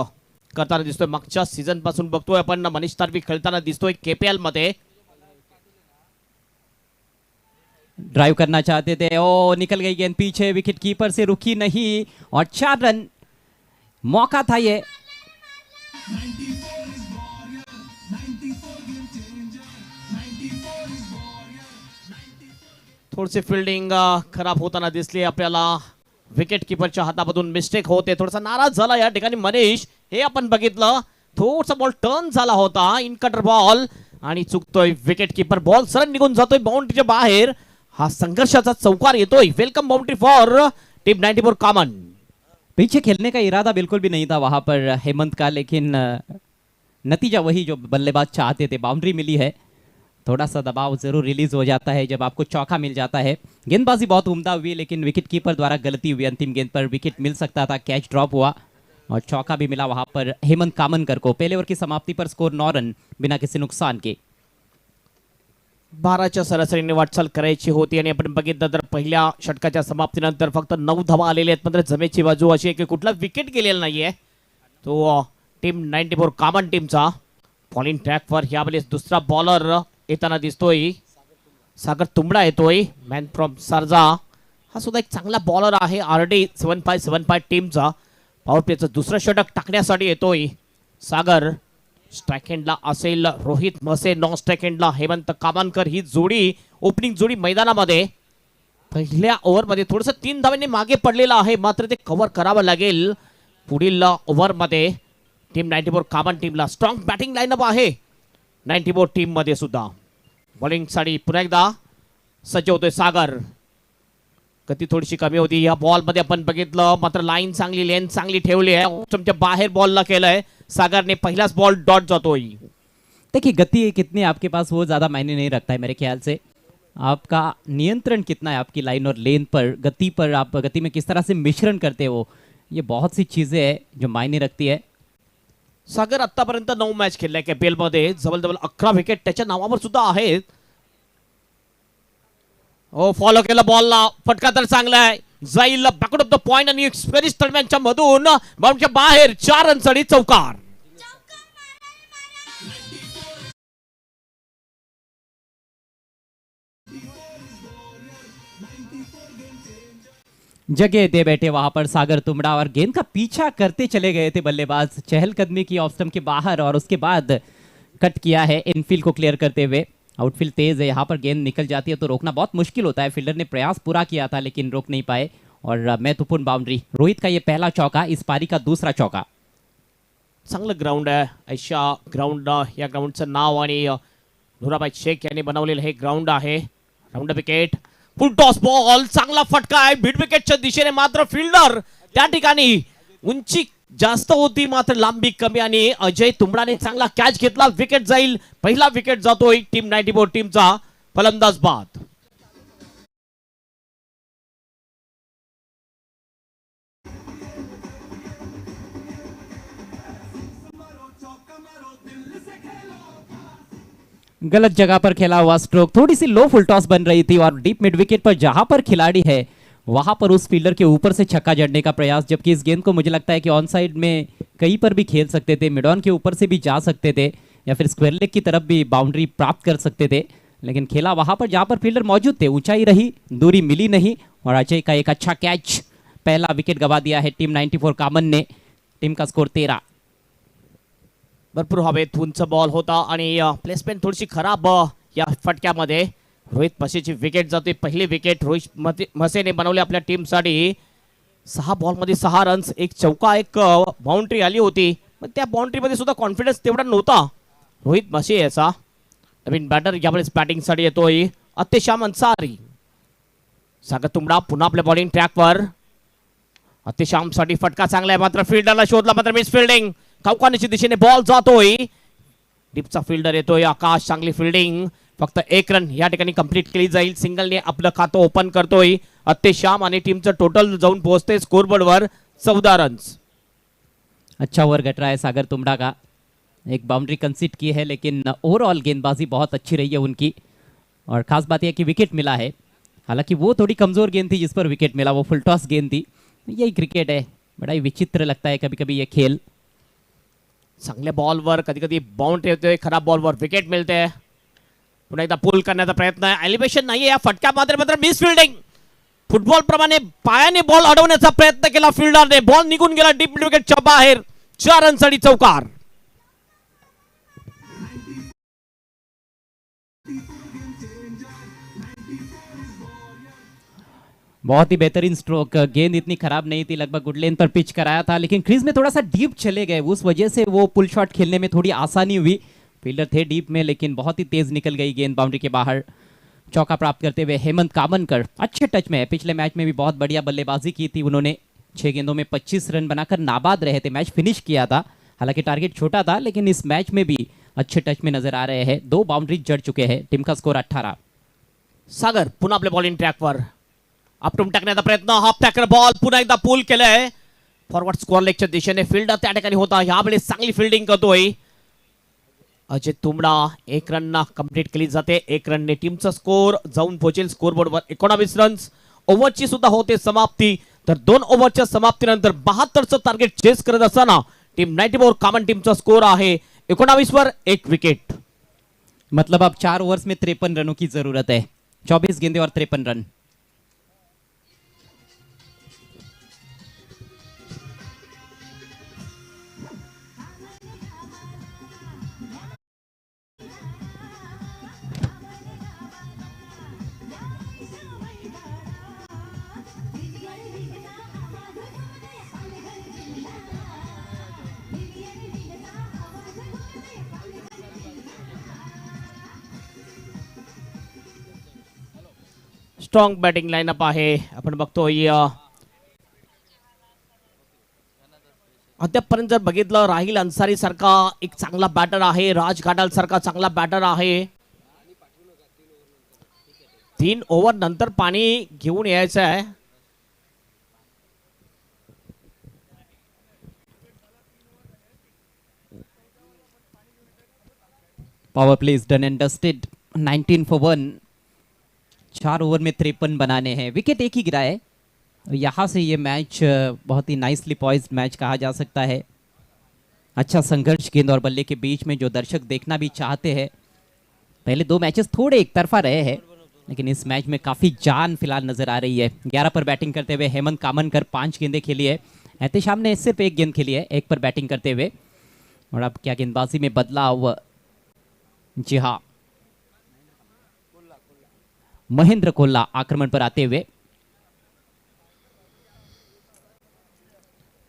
Speaker 1: करताना दिसतोय. मागच्या सीझन पासून बघतोय आपण मनीष तारवी खेळताना दिसतोय KPL मध्ये.
Speaker 5: ड्राइव करना चाहते थे. ओ निकल गई गेंद पीछे, विकेट कीपर से रुकी नहीं और 4 रन. मौका था ये.
Speaker 1: थोडीशी फिल्डिंग खराब होताना दिसली आपल्याला. विकेट किपरच्या हातामधून मिस्टेक होते. थोडासा नाराज झाला या ठिकाणी मनीष, हे आपण बघितलं. थोडासा बॉल टर्न झाला होता, इन कटर बॉल, आणि चुकतोय विकेट किपर. बॉल सरळ निघून जातोय बाउंड्रीच्या बाहेर. हा संघर्षाचा चौकार येतोय. वेलकम बाउंड्री फॉर टीम 94 कामन.
Speaker 5: पीछे खेलने का इरादा बिल्कुल भी नहीं था वहां पर हेमंत का, लेकिन नतीजा वही जो बल्लेबाज चाहते थे, बाउंड्री मिली है। थोड़ा सा दबाव जरूर रिलीज हो जाता है जब आपको चौका मिल जाता है। गेंदबाजी बहुत उम्दा हुई लेकिन विकेट कीपर द्वारा गलती हुई, अंतिम गेंद पर विकेट मिल सकता था, कैच ड्रॉप हुआ और चौका भी मिला वहां पर हेमंत कामनकर को। पहले ओवर की समाप्ति पर स्कोर 9 रन बिना किसी नुकसान के।
Speaker 1: 12च्या सरासरीने वाटचाल करायची होती आणि आपण बघितलं तर पहिल्या षटकाच्या समाप्तीनंतर फक्त 9 धावा आलेल्या आहेत, मात्र जमेची बाजू अशी आहे की कुठला विकेट गेलेला नाहीये। तो टीम 94 कामन टीमचा बॉलिंग ट्रॅकवर यावेळेस दुसरा बॉलर येताना दिसतोय, सागर तुंबडा येतोय, मॅन फ्रॉम सारजा। हा सुद्धा एक चांगला बॉलर आहे, RD 7575 टीमचा। पॉवर प्लेचं दुसरं षटक टाकण्यासाठी येतोय सागर। स्ट्राईक हँडला असेल रोहित म्हसे, नॉन स्ट्राईक हँडला हेमंत कामानकर। ही जोडी ओपनिंग जोडी मैदानामध्ये पहिल्या ओव्हरमध्ये थोडंसं 3 धावांनी मागे पडलेलं आहे, मात्र ते कव्हर करावं लागेल पुढील ओव्हरमध्ये। टीम 94 कामन टीमला स्ट्रॉंग बॅटिंग लाईनअप आहे 94 टीम मध्ये सुद्धा। बॉलिंगसाठी पुन्हा एकदा सज्ज होतोय सागर। गती थोडीशी कमी होती या बॉल मध्ये आपण बघितलं, मात्र लाईन चांगली, लेंथ चांगली ठेवली आहे, तुमच्या बाहेर बॉलला केलंय सागरने। पहिलाच बॉल डॉट जातोय।
Speaker 5: देखिए गति कितनी आपके पास वो ज़्यादा मायने नहीं रखता है मेरे ख्याल से। आपका नियंत्रण कितना है आपकी लाइन और लेन पर, गति पर, आप गति में किस तरह से मिश्रण करते हो, ये बहुत सी चीज़ें हैं जो मायने रखती है।
Speaker 1: सागर आतापर्यंत 9 मॅच खेळलाय KPL मध्ये, जवळजवळ 11 विकेट त्याच्या नावावर सुद्धा आहेत। हो फॉलो केलं बॉलला, फटका तर चांगला आहे, जाईल बॅकआउट ऑफ द पॉइंट आणि एक्सपेरिस दरम्यानच्या मधून बाउंडच्या बाहेर 4 रनसाठी चौकार।
Speaker 5: जगह दे बैठे वहां पर सागर तुमड़ा और गेंद का पीछा करते चले गए थे बल्लेबाज, चहलकदमी की ऑफ स्टंप के बाहर और उसके बाद कट किया है इनफील्ड को क्लियर करते हुए। आउटफील्ड तेज है, यहाँ पर गेंद निकल जाती है तो रोकना बहुत मुश्किल होता है। फील्डर ने प्रयास पूरा किया था लेकिन रोक नहीं पाए और महत्वपूर्ण बाउंड्री। रोहित का ये पहला चौका, इस पारी का दूसरा चौका।
Speaker 1: चांगलं ग्राउंड आहे, ऐशा ग्राउंड या ग्राउंडचं नाव आणि नुराबाई शेख यांनी बनवलेलं हे ग्राउंड आहे। राऊंड विकेट, फुल टॉस बॉल, चांगला फटका आहे मिड विकेटच्या दिशेने, मात्र फिल्डर त्या ठिकाणी उंची जास्त होती मात्र लांबी कमी आणि अजय तुंबडाने चांगला कॅच घेतला। विकेट जाईल, पहिला विकेट जातोय टीम 94 टीमचा फलंदाज बाद।
Speaker 5: गलत जगह पर खेला हुआ स्ट्रोक, थोड़ी सी लो फुल टॉस बन रही थी और डीप मिड विकेट पर जहां पर खिलाड़ी है वहां पर उस फील्डर के ऊपर से छक्का जड़ने का प्रयास, जबकि इस गेंद को मुझे लगता है कि ऑन साइड में कहीं पर भी खेल सकते थे, मिड ऑन के ऊपर से भी जा सकते थे या फिर स्क्वायर लेग की तरफ भी बाउंड्री प्राप्त कर सकते थे, लेकिन खेला वहां पर जहां पर फील्डर मौजूद थे। ऊंचाई रही, दूरी मिली नहीं और अजय का एक अच्छा कैच, पहला विकेट गवा दिया है टीम 94 कामन ने। टीम का स्कोर 13।
Speaker 1: भरपूर हवेत उंच बॉल होता आणि प्लेसमेंट थोडीशी खराब या फटक्यामध्ये। रोहित म्हसेची विकेट जाते, पहिली विकेट रोहित म्हसेने बनवली आपल्या टीमसाठी। 6 बॉलमध्ये 6 रन्स, एक चौका, एक बाउंड्री आली होती, पण त्या बाउंड्रीमध्ये सुद्धा कॉन्फिडन्स तेवढा नव्हता रोहित म्हसे याचा। नवीन बॅटर यावेळेस बॅटिंगसाठी येतोय अत्तेश्याम अन्सारी। सागर तुंबडा पुन्हा आपल्या बॉलिंग ट्रॅकवर, अत्तेश्यामसाठी फटका चांगला आहे मात्र फिल्डरला शोधला, मात्र मिस फिल्डिंग, चौकानीच्या दिशेने बॉल जातोय, डीपचा फिल्डर येतोय आकाश, चांगली फिल्डिंग, फक्त 1 रन या ठिकाणी कंप्लीट केली जाईल। सिंगलने आपलं खातं ओपन करतोय अत्तेश्याम आणि टीमचं टोटल जाऊन पोहोचते स्कोरबोर्डवर 14 रन्स।
Speaker 5: अच्छा ओवर घट रहा है सागर तुमड़ा का, एक बाउंड्री कंसीड की है लेकिन ओवरऑल गेंदबाजी बहुत अच्छी रही है उनकी और खास बात यह कि विकेट मिला है। हालांकि वो थोड़ी कमजोर गेंद थी जिस पर विकेट मिला, वो फुल टॉस गेंद थी। यही क्रिकेट है, बड़ा ही विचित्र लगता है कभी कभी ये खेल।
Speaker 1: चांगल्या बॉलवर कधी कधी बाउंड्री येतोय, खराब बॉलवर विकेट मिळते। पुन्हा एकदा पुल करण्याचा प्रयत्न आहे, एलिव्हेशन नाहीये या फटक्या, मात्र मिस फिल्डिंग, फुटबॉल प्रमाणे पायाने बॉल अडवण्याचा प्रयत्न केला फिल्डरने, बॉल निघून गेला डीप मिड विकेटच्या बाहेर, 4 रनसाठी चौकार।
Speaker 5: बहुत ही बेहतरीन स्ट्रोक, गेंद इतनी खराब नहीं थी, लगभग गुड लेन पर पिच कराया था लेकिन क्रीज में थोड़ा सा डीप चले गए, उस वजह से वो पुल शॉट खेलने में थोड़ी आसानी हुई। फील्डर थे डीप में लेकिन बहुत ही तेज निकल गई गेंद बाउंड्री के बाहर। चौका प्राप्त करते हुए हेमंत कामनकर अच्छे टच में है, पिछले मैच में भी बहुत बढ़िया बल्लेबाजी की थी उन्होंने, 6 गेंदों में 25 रन बनाकर नाबाद रहे थे, मैच फिनिश किया था। हालांकि टारगेट छोटा था, लेकिन इस मैच में भी अच्छे टच में नजर आ रहे हैं। 2 बाउंड्री जड़ चुके हैं। टीम का स्कोर 18।
Speaker 1: सागर पुन्हा आपल्या बॉलिंग ट्रॅकवर आपटून टाकण्याचा प्रयत्न. हाफ टॅकर बॉल पुन्हा एकदा पुल केलंय फॉरवर्ड स्कोअर लेगच्या दिशेने. फिल्डर त्या ठिकाणी होता. यावेळेस चांगली फिल्डिंग करतोय अजय तुंबडा. 1 रन कंप्लीट केली जाते. 1 रनने टीमचा स्कोर जाऊन पोहोचेल स्कोरबोर्डवर 19 रन्स. ओव्हरची सुद्धा होते समाप्ती. तर 2 ओव्हरच्या समाप्तीनंतर 72चं टार्गेट चेस करत असताना टीम 94 कॉमन टीमचा स्कोर आहे 19 वर 1 विकेट.
Speaker 5: मतलब अब 4 ओवर्स में 53 रनों की जरूरत है। 24 गेंदे और 53 रन।
Speaker 1: स्ट्रॉंग बॅटिंग लाईनअप आहे. आपण बघतोय अद्यापपर्यंत जर बघितलं राहिल अन्सारी सारखा एक चांगला बॅटर आहे. राज घाटाल सारखा चांगला बॅटर आहे. 3 ओव्हर नंतर पाणी घेऊन यायचं आहे.
Speaker 5: Power play is done end dusted. 19 for 1। 4 over में 53 बनाने हैं। विकेट एक ही गिरा है। यहाँ से ये मैच बहुत ही नाइसली पॉइज्ड मैच कहा जा सकता है। अच्छा संघर्ष गेंद और बल्ले के बीच में जो दर्शक देखना भी चाहते हैं। पहले 2 मैचेस थोड़े एक तरफा रहे हैं, लेकिन इस मैच में काफ़ी जान फिलहाल नजर आ रही है। 11 पर बैटिंग करते हुए हेमंत कामनकर 5 गेंदें खेली है। एहतेशाम ने सिर्फ 1 गेंद खेली है 1 पर बैटिंग करते हुए। और अब क्या गेंदबाजी में बदलाव? जी हाँ, महेंद्र कोल्ला आक्रमण पर आते हुए।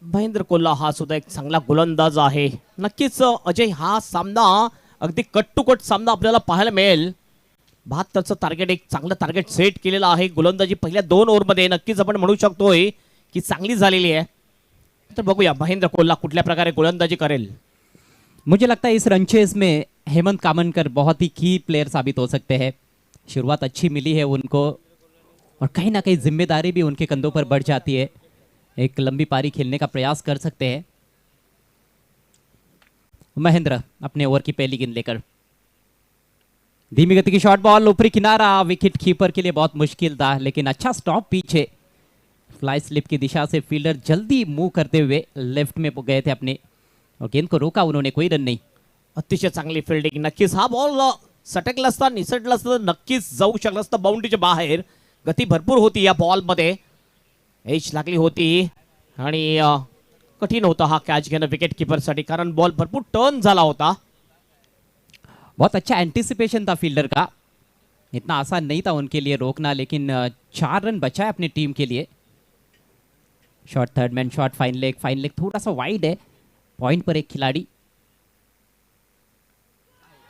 Speaker 1: महेंद्र कोल्हा हा सुद्धा एक चांगला गोलंदाज आहे. नक्कीच अजय हा सामना अगदी कट टू कट सामना आपल्याला पाहायला मिळेल. 72चं टार्गेट एक चांगलं टार्गेट सेट केलेलं आहे. गोलंदाजी पहिल्या 2 ओव्हरमध्ये नक्कीच आपण म्हणू शकतोय की चांगली झालेली आहे. तर बघूया महेंद्र कोल्हा कुठल्या प्रकारे गोलंदाजी करेल.
Speaker 5: मुझे लगता है इस रनचेज में हेमंत कामनकर बहुत ही की प्लेयर साबित हो सकते हैं। शुरुआत अच्छी मिली है उनको और कहीं ना कहीं जिम्मेदारी भी उनके कंधों पर बढ़ जाती है। एक लंबी पारी खेलने का प्रयास कर सकते हैं। महेंद्र अपने ओवर की पहली गेंद लेकर धीमी गति की शॉर्ट बॉल ऊपरी किनारा। विकेट कीपर के लिए बहुत मुश्किल था, लेकिन अच्छा स्टॉप पीछे। फ्लाई स्लिप की दिशा से फील्डर जल्दी मूव करते हुए लेफ्ट में गए थे अपने और गेंद को रोका उन्होंने, कोई रन नहीं।
Speaker 1: अतिशय चांगली फिल्डिंग. नक्कीच हा बॉल सटकला असता निसटला असता तर नक्कीच जाऊ शकला असता बाउंड्रीच्या बाहेर. गती भरपूर होती या बॉलमध्ये. एज लागली होती आणि कठीण होता हा कॅच घेणं विकेट कीपरसाठी, कारण बॉल भरपूर टर्न झाला होता.
Speaker 5: बहुत अच्छा एंटिसिपेशन था फील्डर का। इतना आसान नहीं था उनके लिए रोकना, लेकिन 4 रन बचा है अपनी टीम के लिए। Shot third man shot, fine leg थोड़ा सा वाइड है। पॉइंट पर एक खिलाड़ी,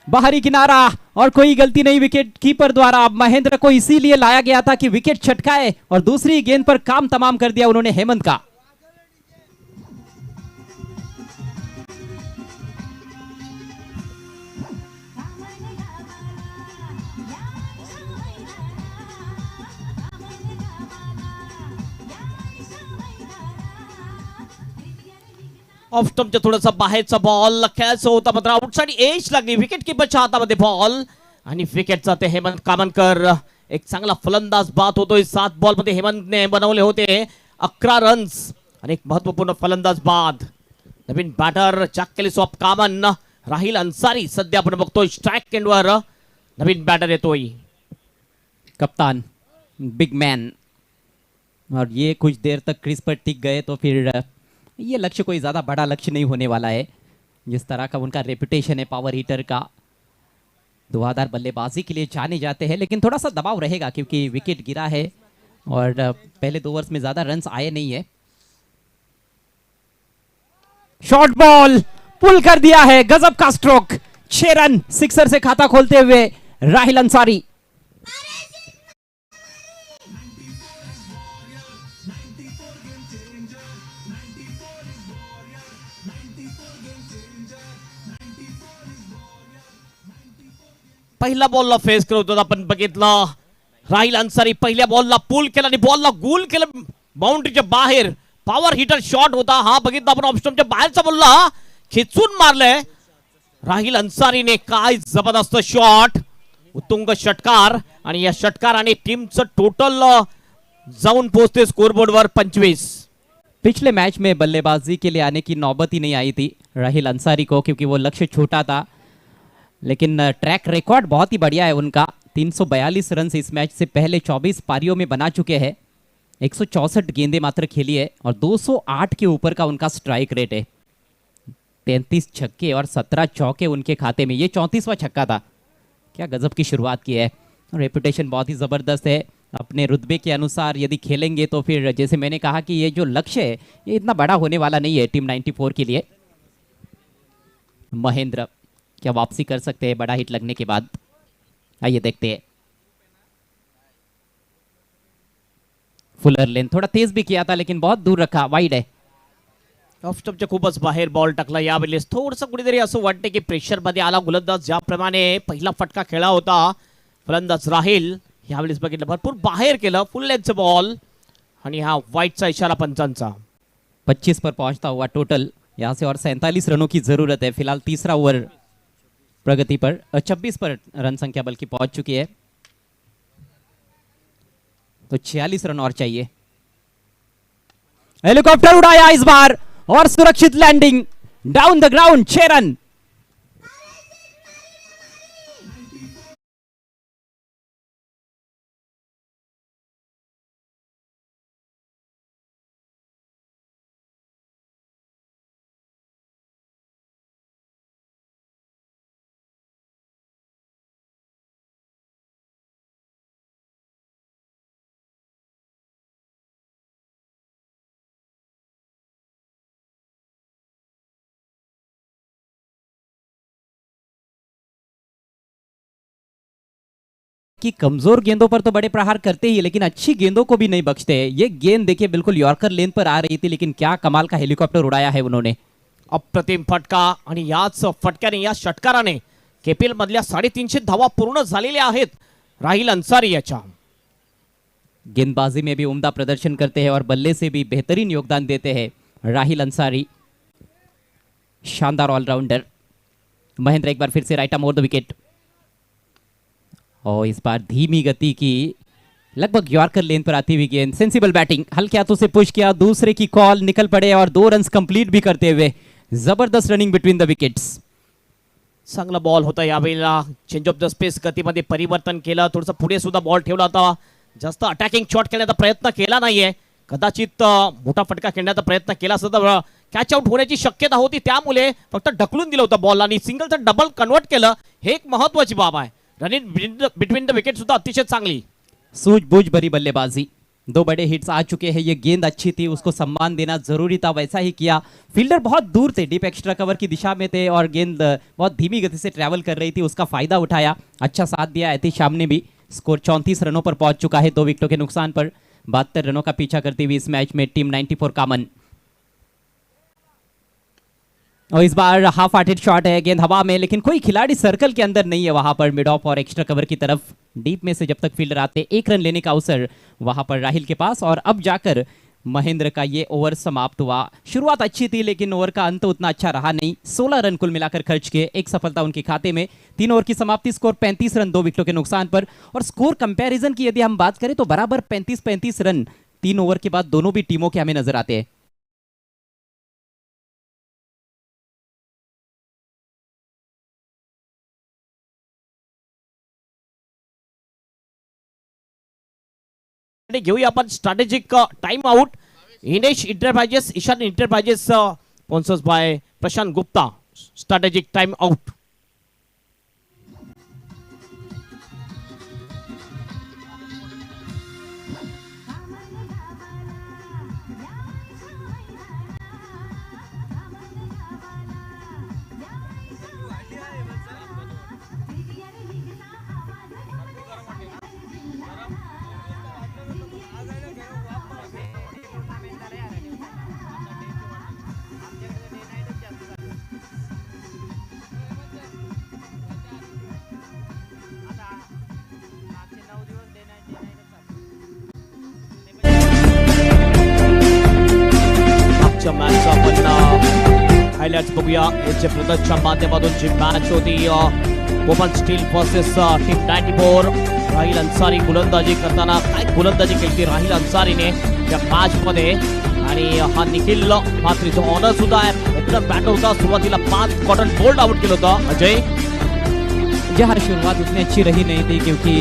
Speaker 5: बाहरी किनारा और कोई गलती नहीं विकेट कीपर द्वारा। महेंद्र को इसीलिए लाया गया था कि विकेट छटकाए और दूसरी गेंद पर काम तमाम कर दिया उन्होंने हेमंत का।
Speaker 1: ऑफ स्टंपच्या थोडासा बाहेरचा बॉल खेळायचा होता, मात्र आउटसाइड एज लागली. विकेट कीपरच्या हातामध्ये बॉल आणि विकेटचा ते हेमंत कामनकर. एक चांगला फलंदाज बाद होतोय. 7 बॉलमध्ये हेमंतने बनवले होते 11 रन्स आणि एक महत्वपूर्ण फलंदाज बाद. नवीन बॅटर चाक्केली सॉप कामन राहिल अन्सारी सध्या आपण बघतोय स्ट्राइक एंडवर. नवीन बॅटर येतोय.
Speaker 5: कप्तान बिग मैन, और ये कुछ देर तक क्रीज पर टिक गए तो फिर ये लक्ष्य कोई ज़्यादा बड़ा लक्ष्य नहीं होने वाला है। जिस तरह का उनका रेपुटेशन है पावर हीटर का, धुआंधार बल्लेबाजी के लिए जाने जाते हैं, लेकिन थोड़ा सा दबाव रहेगा क्योंकि विकेट गिरा है और पहले 2 ओवर्स में ज़्यादा रन्स आए नहीं है। शॉर्ट बॉल पुल कर दिया है, गजब का स्ट्रोक। 6 रन सिक्सर से खाता खोलते हुए राहिल अंसारी।
Speaker 1: पहिल्या बॉलला फेस करत होता, आपण बघितलं राहिल अन्सारी पहिल्या बॉलला पुल केला आणि बॉलला गोल केलं बाउंड्रीच्या बाहेर. पॉवर हिटर शॉट होता हा, बघितला आपण ऑप्शनच्या बाहेरचा बॉलला खिचून मारलंय राहिल अन्सारीने. काय जबरदस्त शॉट, उत्तुंग षटकार, आणि या षटकाराने टीमचं टोटल जाऊन पोहोचते स्कोरबोर्डवर 25.
Speaker 5: पिछले मैच में बल्लेबाजी के लिए आने की नौबत ही नहीं आई थी राहिल अंसारी को, क्योंकि वो लक्ष्य छोटा था, लेकिन ट्रैक रिकॉर्ड बहुत ही बढ़िया है उनका. 342 रन इस मैच से पहले 24 पारियों में बना चुके हैं. 164 गेंदें मात्र खेली है और 208 के ऊपर का उनका स्ट्राइक रेट है. 33 छक्के और 17 चौके उनके खाते में. ये 34वां छक्का था. क्या गजब की शुरुआत की है. रेपुटेशन बहुत ही ज़बरदस्त है. अपने रुतबे के अनुसार यदि खेलेंगे तो फिर जैसे मैंने कहा कि ये जो लक्ष्य है ये इतना बड़ा होने वाला नहीं है टीम 94 के लिए. महेंद्र क्या वापसी कर सकते हैं बड़ा हिट लगने के बाद? आइए देखते हैं. फुलर लेन थोड़ा तेज भी किया था लेकिन बहुत दूर रखा, वाइड है.
Speaker 1: ऑफ स्टंपच्या खूपच बाहेर बॉल टाकला. यावेळेस थोडंसं कुठेतरी असं वाटतं की प्रेशर मध्ये आला गोलंदाज. ज्याप्रमाणे पहिला फटका खेळला होता फलंदाज राहिल, यावेळेस बघितलं भरपूर बाहेर केलं फुल लेंथचं बॉल, आणि हा वाईटचा इशारा पंचांचा.
Speaker 5: 25 पर पहुंचता हुआ टोटल. यहाँ से और 47 रनों की जरूरत है. फिलहाल तीसरा ओवर प्रगति पर 26 पर रन संख्या बल्कि पहुंच चुकी है, तो 46 रन और चाहिए. हेलीकॉप्टर उड़ाया इस बार और सुरक्षित landing down the ground. 6 run. कि कमजोर गेंदों पर तो बड़े प्रहार करते ही, लेकिन अच्छी गेंदों को भी नहीं बख्शते. ये गेंद देखिए बिल्कुल यॉर्कर लेन पर आ रही थी, लेकिन क्या कमाल का हेलीकॉप्टर उड़ाया है उन्होंने.
Speaker 1: अप्रतिम फटका, आणि याच फटक्याने या षटकाराने केपीएल मधल्या 350 धावा पूर्ण झालेल्या आहेत राहिल अन्सारी याच्या.
Speaker 5: गेंदबाजी में भी उम्दा प्रदर्शन करते हैं और बल्ले से भी बेहतरीन योगदान देते हैं राहिल अंसारी. शानदार ऑलराउंडर. महेंद्र एक बार फिर से right arm over the wicket, और इस बार धीमी गति की लगभग यॉर्कर लेन पर आती हुई गेंद. सेंसिबल बैटिंग, हल्के हाथों से पुश किया, दूसरे की कॉल निकल पड़े और 2 रन्स कंप्लीट भी करते हुए. जबरदस्त रनिंग बिटवीन द विकेट्स.
Speaker 1: चांगला बॉल होता यावेळेला. चेंज ऑफ द स्पेस गतीमध्ये परिवर्तन केलं, थोडंसं पुढे सुद्धा बॉल ठेवला होता. जास्त अटॅकिंग शॉट खेळण्याचा प्रयत्न केला नाहीये. कदाचित मोठा फटका खेळण्याचा प्रयत्न केला असता तर कॅच आउट होण्याची शक्यता होती, त्यामुळे फक्त ढकलून दिलं होतं बॉल आणि सिंगलचं डबल कन्वर्ट केलं. हे एक महत्वाची बाब आहे. रनिंग बिटवीन द विकेट सुद्धा अतिशय चांगली.
Speaker 5: सूझबूझ भरी बल्लेबाजी. 2 बड़े हिट्स आ चुके हैं. ये गेंद अच्छी थी, उसको सम्मान देना जरूरी था, वैसा ही किया. फील्डर बहुत दूर थे, डीप एक्स्ट्रा कवर की दिशा में थे और गेंद बहुत धीमी गति से ट्रैवल कर रही थी, उसका फायदा उठाया. अच्छा साथ दिया ऐतिश शाम ने भी. स्कोर 34 रनों पर पहुंच चुका है 2 विकेटों के नुकसान पर. 72 रनों का पीछा करती हुई इस मैच में टीम 94 कामन. और इस बार हाफ हार्टेड शॉट है, गेंद हवा में, लेकिन कोई खिलाड़ी सर्कल के अंदर नहीं है वहां पर. मिड ऑफ और एक्स्ट्रा कवर की तरफ डीप में से जब तक फील्डर आते 1 रन लेने का अवसर वहां पर राहिल के पास, और अब जाकर महेंद्र का ये ओवर समाप्त हुआ. शुरुआत अच्छी थी लेकिन ओवर का अंत उतना अच्छा रहा नहीं. 16 रन कुल मिलाकर खर्च किए, 1 सफलता उनके खाते में. 3 ओवर की समाप्ति, स्कोर 35 रन 2 विकेटों के नुकसान पर. और स्कोर कंपैरिजन की यदि हम बात करें तो बराबर 35-35 रन 3 ओवर के बाद दोनों भी टीमों के हमें नजर आते हैं.
Speaker 1: घेऊया आपण strategic time out. Inesh enterprises, Ishan enterprises, sponsors by Prashant Gupta. Strategic time out. आजच्या मॅचचा आपण हायलाइट्स बघूया. याचे प्रदर्शनच्या माध्यमातून जी मॅच होती open steel versus team 94. Rahil Ansari गोलंदाजी करताना काय गोलंदाजी केली राहिल अन्सारीने या मॅच मध्ये. आणि हा निखिल मात्रीचा ऑनर सुद्धा आहे. ओपनर बॅटर होता, सुरुवातीला 5 कॉटन बोल्ड आउट केलं होतं अजय.
Speaker 5: जी हाँ, शुरुआत उतनी अच्छी रही नहीं थी क्योंकि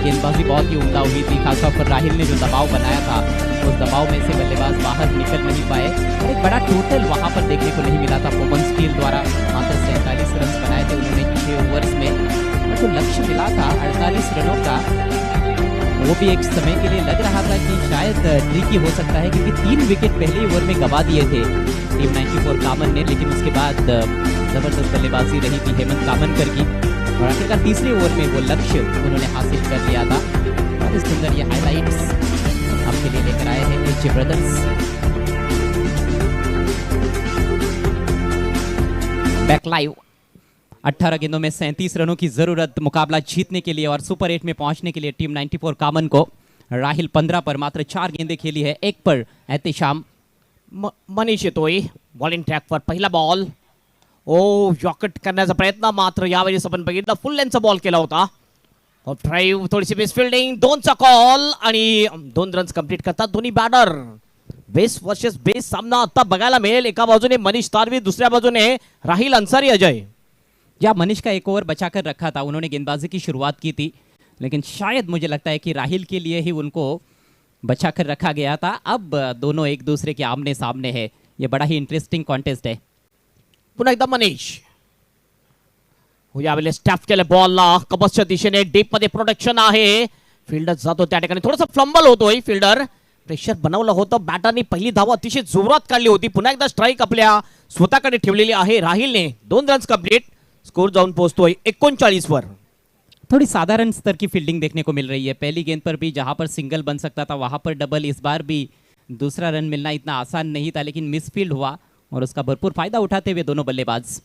Speaker 5: गेंदबाजी बहुत ही उम्दा हुई थी. खासतौर पर राहिल ने जो दबाव बनाया था उस दबाव में से बल्लेबाज बाहर निकल नहीं पाए और एक बड़ा टोटल वहां पर देखने को नहीं मिला था. ओपन स्टील द्वारा मात्र 47 रन बनाए थे उन्होंने 6 ओवर्स में. और जो लक्ष्य मिला था 48 रनों का, वो भी एक समय के लिए लग रहा था कि शायद ट्रिकी हो सकता है क्योंकि 3 विकेट पहले ओवर में गंवा दिए थे टीम 94 कामन ने. लेकिन उसके बाद जबरदस्त बल्लेबाजी रही थी हेमंत कामनकर की और आखिरकार तीसरे ओवर में वो लक्ष्य उन्होंने हासिल कर लिया था. और इस सुंदर ये हाइलाइट्स आपके लिए लेकर आए हैं एच ब्रदर्स. बैक लाइव 18 गेंदों में 37 रनों की जरूरत मुकाबला जीतने के लिए और सुपर 8 में पहुंचने के लिए टीम 94 कामन को. राहिल 15 पर मात्र 4 गेंदें खेली है. 1 पर एहतेशाम.
Speaker 1: मनीष येतोय बॉलिंग ट्रॅकवर. पहिला बॉल यॉकेट करण्याचा प्रयत्न, मात्र यावेळेस आपण बघितलं फुल लेनचा बॉल केला होता. ड्राईव्ह, थोडीशी बेस फिल्डिंग, 2चा कॉल आणि 2 रन्स कंप्लीट करतात दोन्ही बॅटर. बेस वर्सेस बेस सामना आता बघायला मिळेल. एका बाजूने मनीष तारवी, दुसऱ्या बाजूने राहिल अन्सारी अजय.
Speaker 5: या मनीष का 1 ओवर बचाकर रखा था, उन्होंने गेंदबाजी की शुरुआत की थी लेकिन शायद मुझे लगता है कि राहिल के लिए ही उनको बचाकर रखा गया था. अब दोनों एक दूसरे के आमने सामने है. ये बड़ा ही इंटरेस्टिंग कॉन्टेस्ट है.
Speaker 1: पुन्हा एकदा मनीष यावेळेस स्टॅफ केलं बॉलला कबसच्या दिशेने. डीप मध्ये प्रोटेक्शन आहे. फिल्डर जातो त्या ठिकाणी, थोडासा फ्लंबल होतोय. फिल्डर प्रेशर बनवलं होतं. बॅटरने पहिली धाव अतिशय जोरात काढली होती. पुन्हा एकदा स्ट्राईक आपल्या स्वतःकडे ठेवलेली आहे राहिलने. 2 रन्स कंप्लीट. स्कोर जाऊन पोहोचतोय 39 वर.
Speaker 5: थोड़ी साधारण स्तर की फील्डिंग देखने को मिल रही है. पहली गेंद पर भी जहां पर सिंगल बन सकता था वहां पर डबल. इस बार भी दूसरा रन मिलना इतना आसान नहीं था लेकिन मिसफील्ड हुआ और उसका भरपूर फायदा उठाते हुए दोनों बल्लेबाज.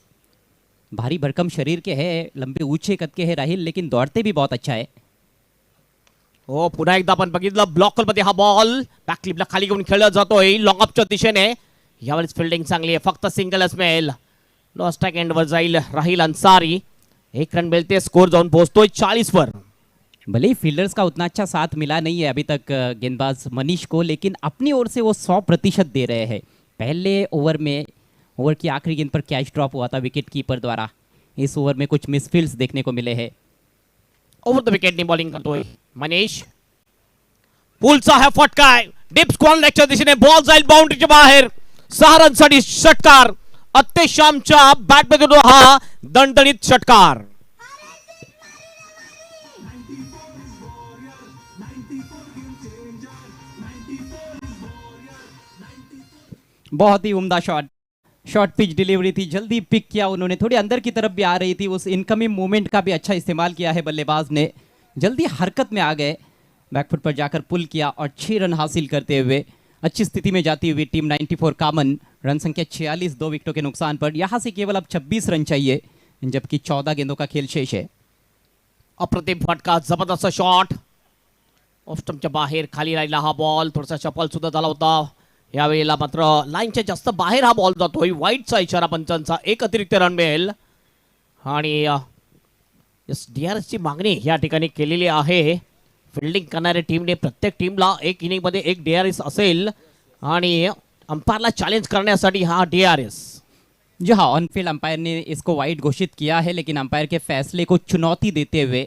Speaker 5: भारी भरकम शरीर के हैं, लंबे ऊंचे कद के हैं राहिल, लेकिन दौड़ते भी बहुत अच्छा है.
Speaker 1: हो, पुन्हा एकदा आपण बघितलं ब्लॉकर मध्ये हा बॉल बॅकलिपला खाली घेऊन खेळला जातोय लॉंग अपच्या दिशेने. यावेळेस फिल्डिंग चांगली आहे, फक्त सिंगलच मिळेल. लो स्ट्राइक एंडवर जाईल राहिल अन्सारी. 1 रन मिळते. स्कोर जाऊन पोहोचतोय 40 वर.
Speaker 5: भले ही फील्डर्स का उतना अच्छा साथ मिला नहीं है अभी तक गेंदबाज मनीष को, लेकिन अपनी ओर से वो 100% दे रहे हैं. पहले ओवर में ओवर की आखिरी गेंद पर कैच ड्रॉप हुआ था विकेट कीपर द्वारा. इस ओवर में कुछ मिसफील्ड्स देखने को मिले हैं.
Speaker 1: ओव्हर द विकेटनी बॉलिंग करतोय मनीष. पुलचा हा फटका आहे. डीप स्क्वेअर लेगच्या दिशेने बॉल जाईल बाउंड्रीच्या बाहेर. 6 रनसाठी षटकार. अत्तेशामच्या बॅटमधून हा दणदणीत षटकार.
Speaker 5: बहुत ही उम्दा शॉर्ट पिच डिलीवरी थी. जल्दी पिक किया उन्होंने. थोड़ी अंदर की तरफ भी आ रही थी. उस इनकमिंग मूवमेंट का भी अच्छा इस्तेमाल किया है बल्लेबाज ने. जल्दी हरकत में आ गए, बैकफुट पर जाकर पुल किया और 6 रन हासिल करते हुए अच्छी स्थिति में जाती हुई टीम 94 कामन. रन संख्या 46, 2 विकेटों के नुकसान पर. यहां से केवल अब 26 रन चाहिए जबकि 14 गेंदों का खेल शेष है.
Speaker 1: अप्रतिम फटका, जबरदस्त शॉट. ऑफ स्टंपच्या बाहेर खाली राहिला हा बॉल. थोडासा चपल सुद्धा झाला होता. यावेळेला मात्र लाईनच्या जास्त बाहेर हा बॉल जातोय. वाईटचा इशारा पंचांचा. 1 अतिरिक्त रन मिळेल. आणि DRSची मागणी या ठिकाणी केलेली आहे. फिल्डिंग करणाऱ्या टीमने प्रत्येक टीमला 1 इनिंग मध्ये 1 DRS असेल आणि अंपायरला चैलेंज करण्यासाठी हा DRS.
Speaker 5: जी हाँ, ऑन फील्ड अंपायर ने इसको वाइड घोषित किया है लेकिन अंपायर के फैसले को चुनौती देते हुए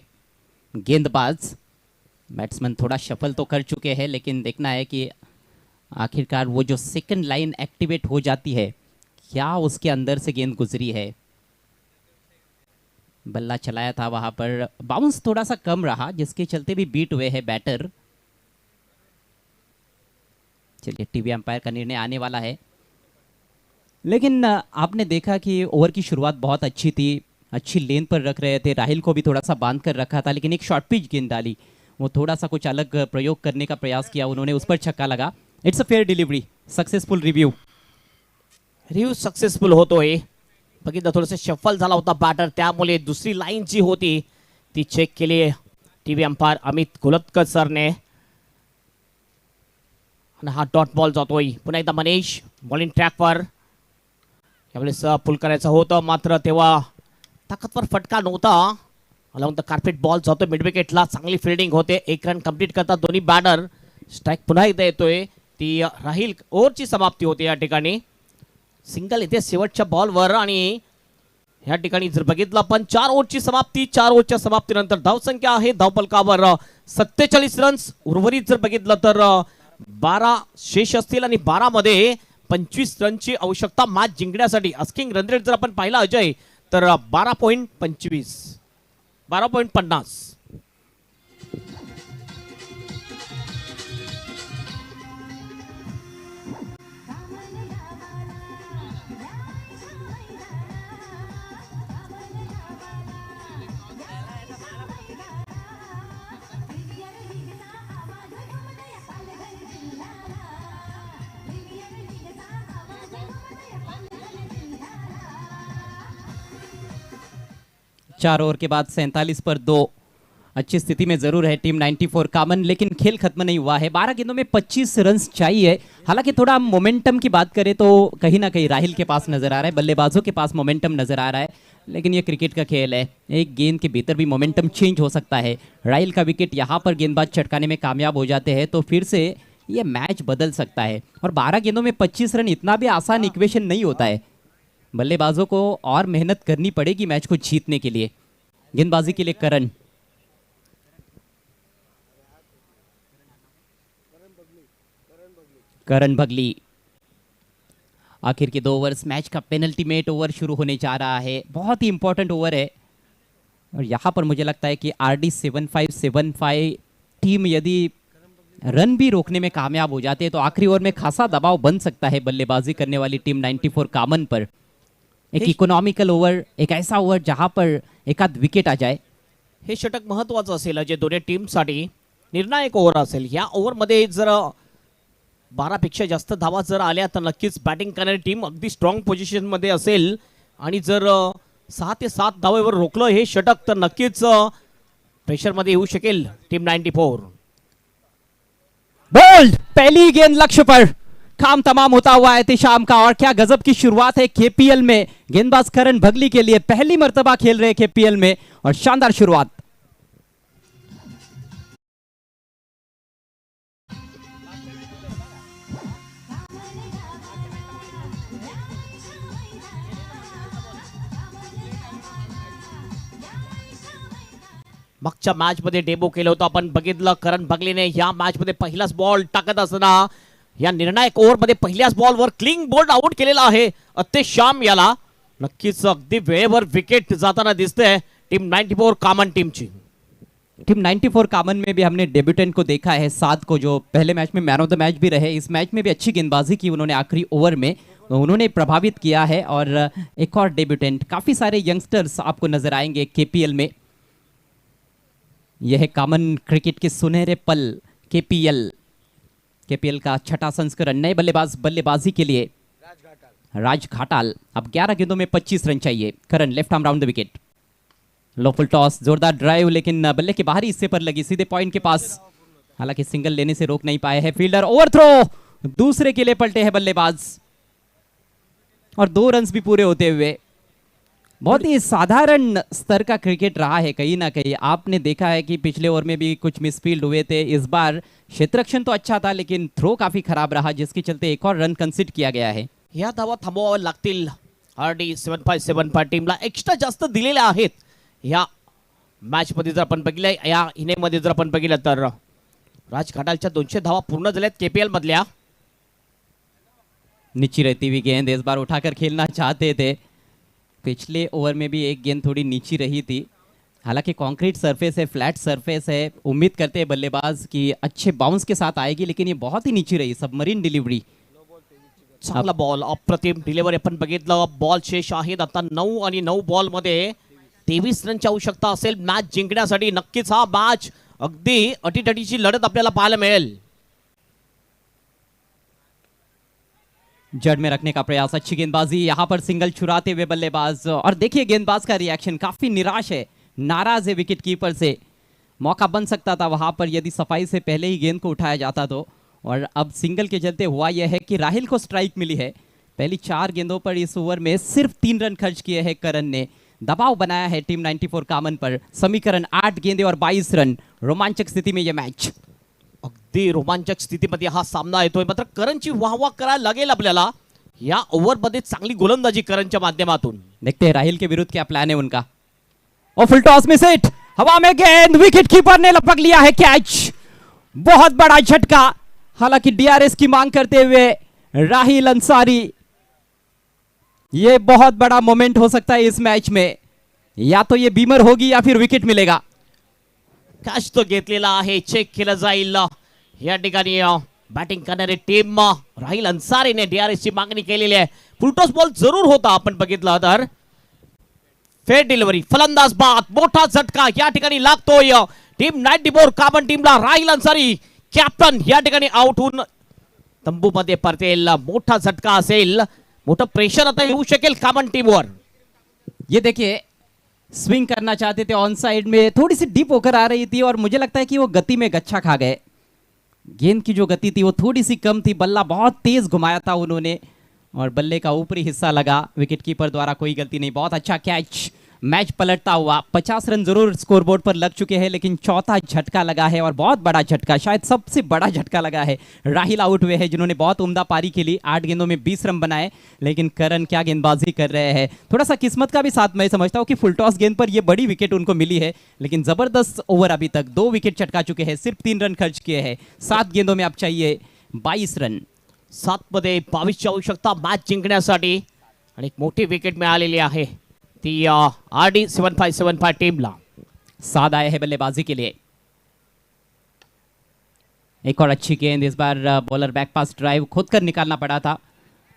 Speaker 5: गेंदबाज बैट्समैन थोड़ा शफल तो कर चुके हैं लेकिन देखना है कि आखिरकार वो जो सेकंड लाइन एक्टिवेट हो जाती है क्या उसके अंदर से गेंद गुजरी है. बल्ला चलाया था वहां पर. बाउंस थोड़ा सा कम रहा जिसके चलते भी बीट हुए हैं बैटर. चलिए, टीवी अंपायर का निर्णय आने वाला है. लेकिन आपने देखा कि ओवर की शुरुआत बहुत अच्छी थी. अच्छी लेन पर रख रहे थे. राहिल को भी थोड़ा सा बांध कर रखा था लेकिन एक शॉर्ट पिच गेंद डाली. वो थोड़ा सा कुछ अलग प्रयोग करने का प्रयास किया उन्होंने. उस पर छक्का लगा. It's a fair delivery. Successful review
Speaker 1: successful होतोय. बघितलं थोडंसं शफल झाला होता बॅटर, त्यामुळे दुसरी लाईन जी होती ती चेक केली टीव्ही अंपायर अमित कुलतकर सरने. आणि हा डॉट बॉल जातोय. पुन्हा एकदा मनीष बॉलिंग ट्रॅकवर. यावेळेस पुल करायचं होतं मात्र तेव्हा ताकदवर फटका नव्हता. अलॉंग द कार्पेट बॉल जातो मिड विकेटला. चांगली फिल्डिंग होते. 1 रन कंप्लीट करतात दोन्ही बॅटर. स्ट्राईक पुन्हा एकदा येतोय. ती राहील ओव्हरची समाप्ती होते या ठिकाणी. सिंगल येते शेवटच्या बॉलवर आणि या ठिकाणी जर बघितलं आपण 4 ओव्हरची समाप्ती. 4 ओव्हरच्या समाप्तीनंतर धावसंख्या आहे धावपलकावर 47 रन्स. उर्वरित जर बघितलं तर 12 शेष असतील आणि 12 मध्ये 25 रनची आवश्यकता मॅच जिंकण्यासाठी. अस्किंग रन रेट जर आपण पाहिला अजय तर 12.25 12.50.
Speaker 5: चार ओवर के बाद 47 पर 2 अच्छी स्थिति में जरूर है टीम 94 कामन, लेकिन खेल खत्म नहीं हुआ है. 12 गेंदों में 25 रन चाहिए. हालांकि थोड़ा मोमेंटम की बात करें तो कहीं ना कहीं राहिल के पास नजर आ रहा है, बल्लेबाजों के पास मोमेंटम नजर आ रहा है. लेकिन ये क्रिकेट का खेल है, एक गेंद के भीतर भी मोमेंटम चेंज हो सकता है. राहिल का विकेट यहाँ पर गेंदबाज चटकाने में कामयाब हो जाते हैं तो फिर से ये मैच बदल सकता है. और 12 गेंदों में 25 रन इतना भी आसान इक्वेशन नहीं होता है. बल्लेबाजों को और मेहनत करनी पड़ेगी मैच को जीतने के लिए. गेंदबाजी के लिए करण भगली. आखिर के 2 ओवर्स मैच का पेनल्टीमेट ओवर शुरू होने जा रहा है. बहुत ही इंपॉर्टेंट ओवर है और यहाँ पर मुझे लगता है कि RD 7575 टीम यदि रन भी रोकने में कामयाब हो जाते हैं तो आखिरी ओवर में खासा दबाव बन सकता है बल्लेबाजी करने वाली टीम 94 कामन पर. एक इकोनॉमिकल ओवर, एक ऐसा ओवर जहां पर एकाद विकेट आ जाए.
Speaker 1: हे षटक महत्वाचं असेल जे दोन्ही टीमसाठी निर्णायक ओव्हर असेल. या ओव्हरमध्ये जर 12 पेक्षा जास्त धावा जर आल्या तर नक्कीच बॅटिंग करणारी टीम अगदी स्ट्रॉंग पोझिशन मध्ये असेल आणि जर 6 ते 7 धावेवर रोखलं हे षटक तर नक्कीच प्रेशर मध्ये येऊ शकेल टीम 94.
Speaker 5: बोल्ड पहली गेंद लक्ष्य पर. काम तमाम होता हुआ है शाम का और क्या गजब की शुरुआत है KPL में. गेंदबाज करण भगली के लिए पहली मर्तबा खेल रहे KPL में और शानदार शुरुआत.
Speaker 1: मागच्या मॅच मध्ये डेब्यू केलं होतं आपण बघितलं. करण भगलीने या मॅच मध्ये पहिलाच बॉल टाकत असताना या निर्णायक ओव्हर मध्ये पहिल्याच बॉलवर क्लीन बोल्ड आउट केलेला आहे अत्ते श्याम याला. नक्कीच अगदी वेळेवर विकेट जाताना दिसते टीम 94 कामन टीमची.
Speaker 5: टीम 94 कामन में भी हमने डेब्यूटेंट को देखा है, साद को, जो पहले मैच में मैन ऑफ द मैच भी रहे. इस मैच में भी अच्छी गेंदबाजी की उन्होंने आखिरी ओवर में, उन्होंने प्रभावित किया है. और एक और डेब्यूटेंट, काफी सारे यंगस्टर्स आपको नजर आएंगे KPL में. यह है कामन क्रिकेट के सुनहरे पल. KPL का छठा संस्करण. नए बल्लेबाज बल्लेबाजी के लिए राज घाटाल. अब 11 गेंदों में 25 रन चाहिए. Karan left arm round the wicket. Low full toss, जोरदार ड्राइव, लेकिन बल्ले के बाहरी हिस्से पर लगी, सीधे पॉइंट के पास. हालांकि सिंगल लेने से रोक नहीं पाए हैं फील्डर. ओवर थ्रो दूसरे के लिए पलटे हैं बल्लेबाज और 2 रन भी पूरे होते हुए. बहुत ही साधारण स्तर का क्रिकेट रहा है कहीं ना कहीं. आपने देखा है कि पिछले ओवर में भी कुछ मिसफील्ड हुए थे. इस बार क्षेत्ररक्षण तो अच्छा था लेकिन थ्रो काफी खराब रहा, जिसके चलते एक और रन कंसीड किया गया है.
Speaker 1: या धावा थांबवाव्या लागतील. RD 7575 टीमला एक्स्ट्रा जास्त दिलेल्या आहेत. या मॅच मध्ये जर आपण बघितलं, या इनिंग मध्ये जर आपण बघितलं तर राज घाटालच्या 200 धावा पूर्ण झाल्यात KPL मधल्या.
Speaker 5: नीचे रहती हुई गेंद इस बार उठाकर खेलना चाहते थे. पिछले ओवर में भी एक गेंद थोड़ी नीची रही थी. हालांकि कंक्रीट सरफेस है, फ्लैट सरफेस है, उम्मीद करते हैं बल्लेबाज की अच्छे बाउंस के साथ आएगी, लेकिन ये बहुत ही नीची रही. Submarine delivery.
Speaker 1: चांगला बॉल, अप्रतिम डिलिव्हरी आपण बघितलं. बॉल शेष आहेत आता 9 आणि 9 बॉल मध्ये 23 रनची आवश्यकता असेल मॅच जिंकण्यासाठी. नक्कीच हा मॅच अगदी अटीतटीची लढत आपल्याला पाहायला मिळेल.
Speaker 5: जड़ में रखने का प्रयास, अच्छी गेंदबाजी, यहां पर सिंगल चुराते हुए बल्लेबाज. और देखिए गेंदबाज का रिएक्शन काफी निराश है, नाराज है विकेट कीपर से. मौका बन सकता था वहां पर यदि सफाई से पहले ही गेंद को उठाया जाता तो. और अब सिंगल के चलते हुआ यह है कि राहिल को स्ट्राइक मिली है। पहली 4 गेंदों पर इस ओवर में सिर्फ 3 रन खर्च किए हैं करण ने। दबाव बनाया है टीम 94 कामन पर। समीकरण 8 गेंदे और 22 रन। रोमांचक स्थिती में यह मैच।
Speaker 1: अगदी रोमांचक स्थितीमध्ये हा सामना येतोय, मात्र करणची वाहवा करायला लागेल आपल्याला या ओव्हरमध्ये। चांगली गोलंदाजी करणच्या माध्यमातून।
Speaker 5: देखते हैं राहिल के विरुद्ध क्या प्लान है उनका। और फुल टॉस में सेट, हवा में गेंद, विकेट कीपर ने लपक लिया है कैच। बहुत बड़ा झटका, हालांकि डीआरएस की मांग करते हुए राहिल अंसारी। ये बहुत बड़ा मोमेंट हो सकता है इस मैच में, या तो ये बीमर होगी या फिर विकेट मिलेगा।
Speaker 1: कॅच तो घेतलेला आहे, चेक केलं जाईल। या ठिकाणी बॅटिंग करणारी टीम राहिल अन्सारीने डीआरएस ची मागणी केलेली आहे। फुलटॉस बॉल जरूर होता, आपण बघितलं तर फेर डिलिव्हरी, फलंदाज बाद, मोठा झटका या ठिकाणी लागतोय टीम 94 कामन टीमला। राहिल अन्सारी कॅप्टन या ठिकाणी आउट होऊन तंबूमध्ये परतेल। मोठा झटका असेल, मोठं प्रेशर आता येऊ शकेल कामन टीमवर।
Speaker 5: ये देखिए स्विंग करना चाहते थे ऑन साइड में, थोड़ी सी डीप होकर आ रही थी और मुझे लगता है कि वो गति में गच्छा खा गए। गेंद की जो गति थी वो थोड़ी सी कम थी, बल्ला बहुत तेज घुमाया था उन्होंने और बल्ले का ऊपरी हिस्सा लगा। विकेटकीपर द्वारा कोई गलती नहीं, बहुत अच्छा कैच। मैच पलटता हुआ 50 रन जरूर स्कोरबोर्ड पर लग चुके हैं, लेकिन चौथा झटका लगा है और बहुत बड़ा झटका, शायद सबसे बड़ा झटका लगा है। राहिल आउट हुए हैं जिन्होंने बहुत उम्दा पारी खेली, 8 गेंदों में 20 रन बनाए, लेकिन करण क्या गेंदबाजी कर रहे हैं। थोड़ा सा किस्मत का भी साथ मैं समझता हूं कि फुल टॉस गेंद पर यह बड़ी विकेट उनको मिली है, लेकिन जबरदस्त ओवर अभी तक 2 विकेट चटका चुके हैं, सिर्फ 3 रन खर्च किए हैं। 7 गेंदों में अब चाहिए 22 रन।
Speaker 1: 7 मध्ये 22 ची आवश्यकता मॅच जिंकण्यासाठी आणि एक मोठी विकेट मिळालेली आहे ती RD 7575 टीमला।
Speaker 5: साद आए हैं बल्लेबाजी के लिए। एक और अच्छी गेंद, इस बार बॉलर बैक पास ड्राइव खुद कर निकालना पड़ा था,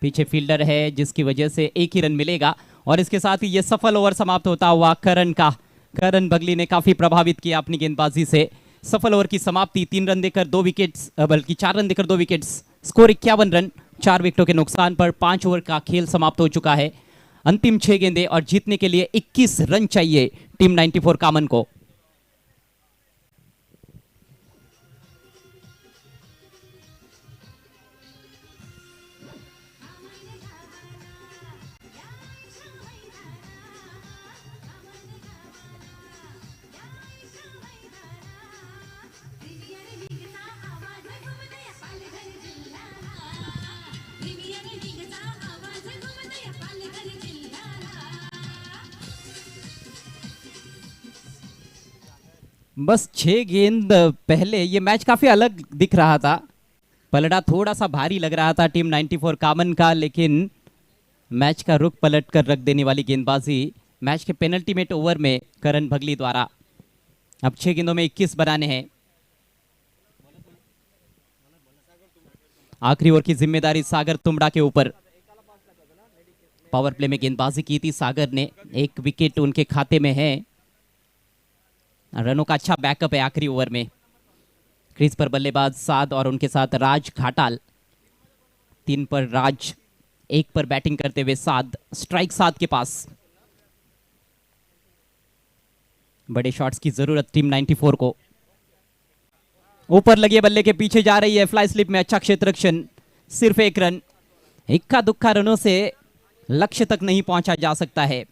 Speaker 5: पीछे फील्डर है जिसकी वजह से 1 ही रन मिलेगा और इसके साथ ही ये सफल ओवर समाप्त होता हुआ करण का। करण बगली ने काफी प्रभावित किया अपनी गेंदबाजी से। सफल ओवर की समाप्ति, 3 रन देकर 2 विकेट्स, बल्कि 4 रन देकर 2 विकेट्स, स्कोर 51 रन। 4 विकेटों के नुकसान पर 5 ओवर का खेल समाप्त हो चुका है। अंतिम 6 गेंदें और जीतने के लिए 21 रन चाहिए टीम 94 कामन को। बस 6 गेंद पहले ये मैच काफी अलग दिख रहा था, पलड़ा थोड़ा सा भारी लग रहा था टीम 94 कामन का, लेकिन मैच का रुख पलट कर रख देने वाली गेंदबाजी मैच के पेनल्टीमेट ओवर में करण भगली द्वारा। अब 6 गेंदों में 21 बनाने हैं। आखिरी ओवर की जिम्मेदारी सागर तुमड़ा के ऊपर। पावर प्ले में गेंदबाजी की थी सागर ने, 1 विकेट उनके खाते में है। रनों का अच्छा बैकअप है आखिरी ओवर में। क्रीज पर बल्लेबाज साद और उनके साथ राज घाटाल। 3 पर राज, 1 पर बैटिंग करते हुए साद। स्ट्राइक साद के पास। बड़े शॉट्स की जरूरत टीम 94 को। ऊपर लगे बल्ले के पीछे जा रही है, फ्लाई स्लिप में अच्छा क्षेत्ररक्षण, सिर्फ 1 रन। इक्का दुक्का रनों से लक्ष्य तक नहीं पहुंचा जा सकता है।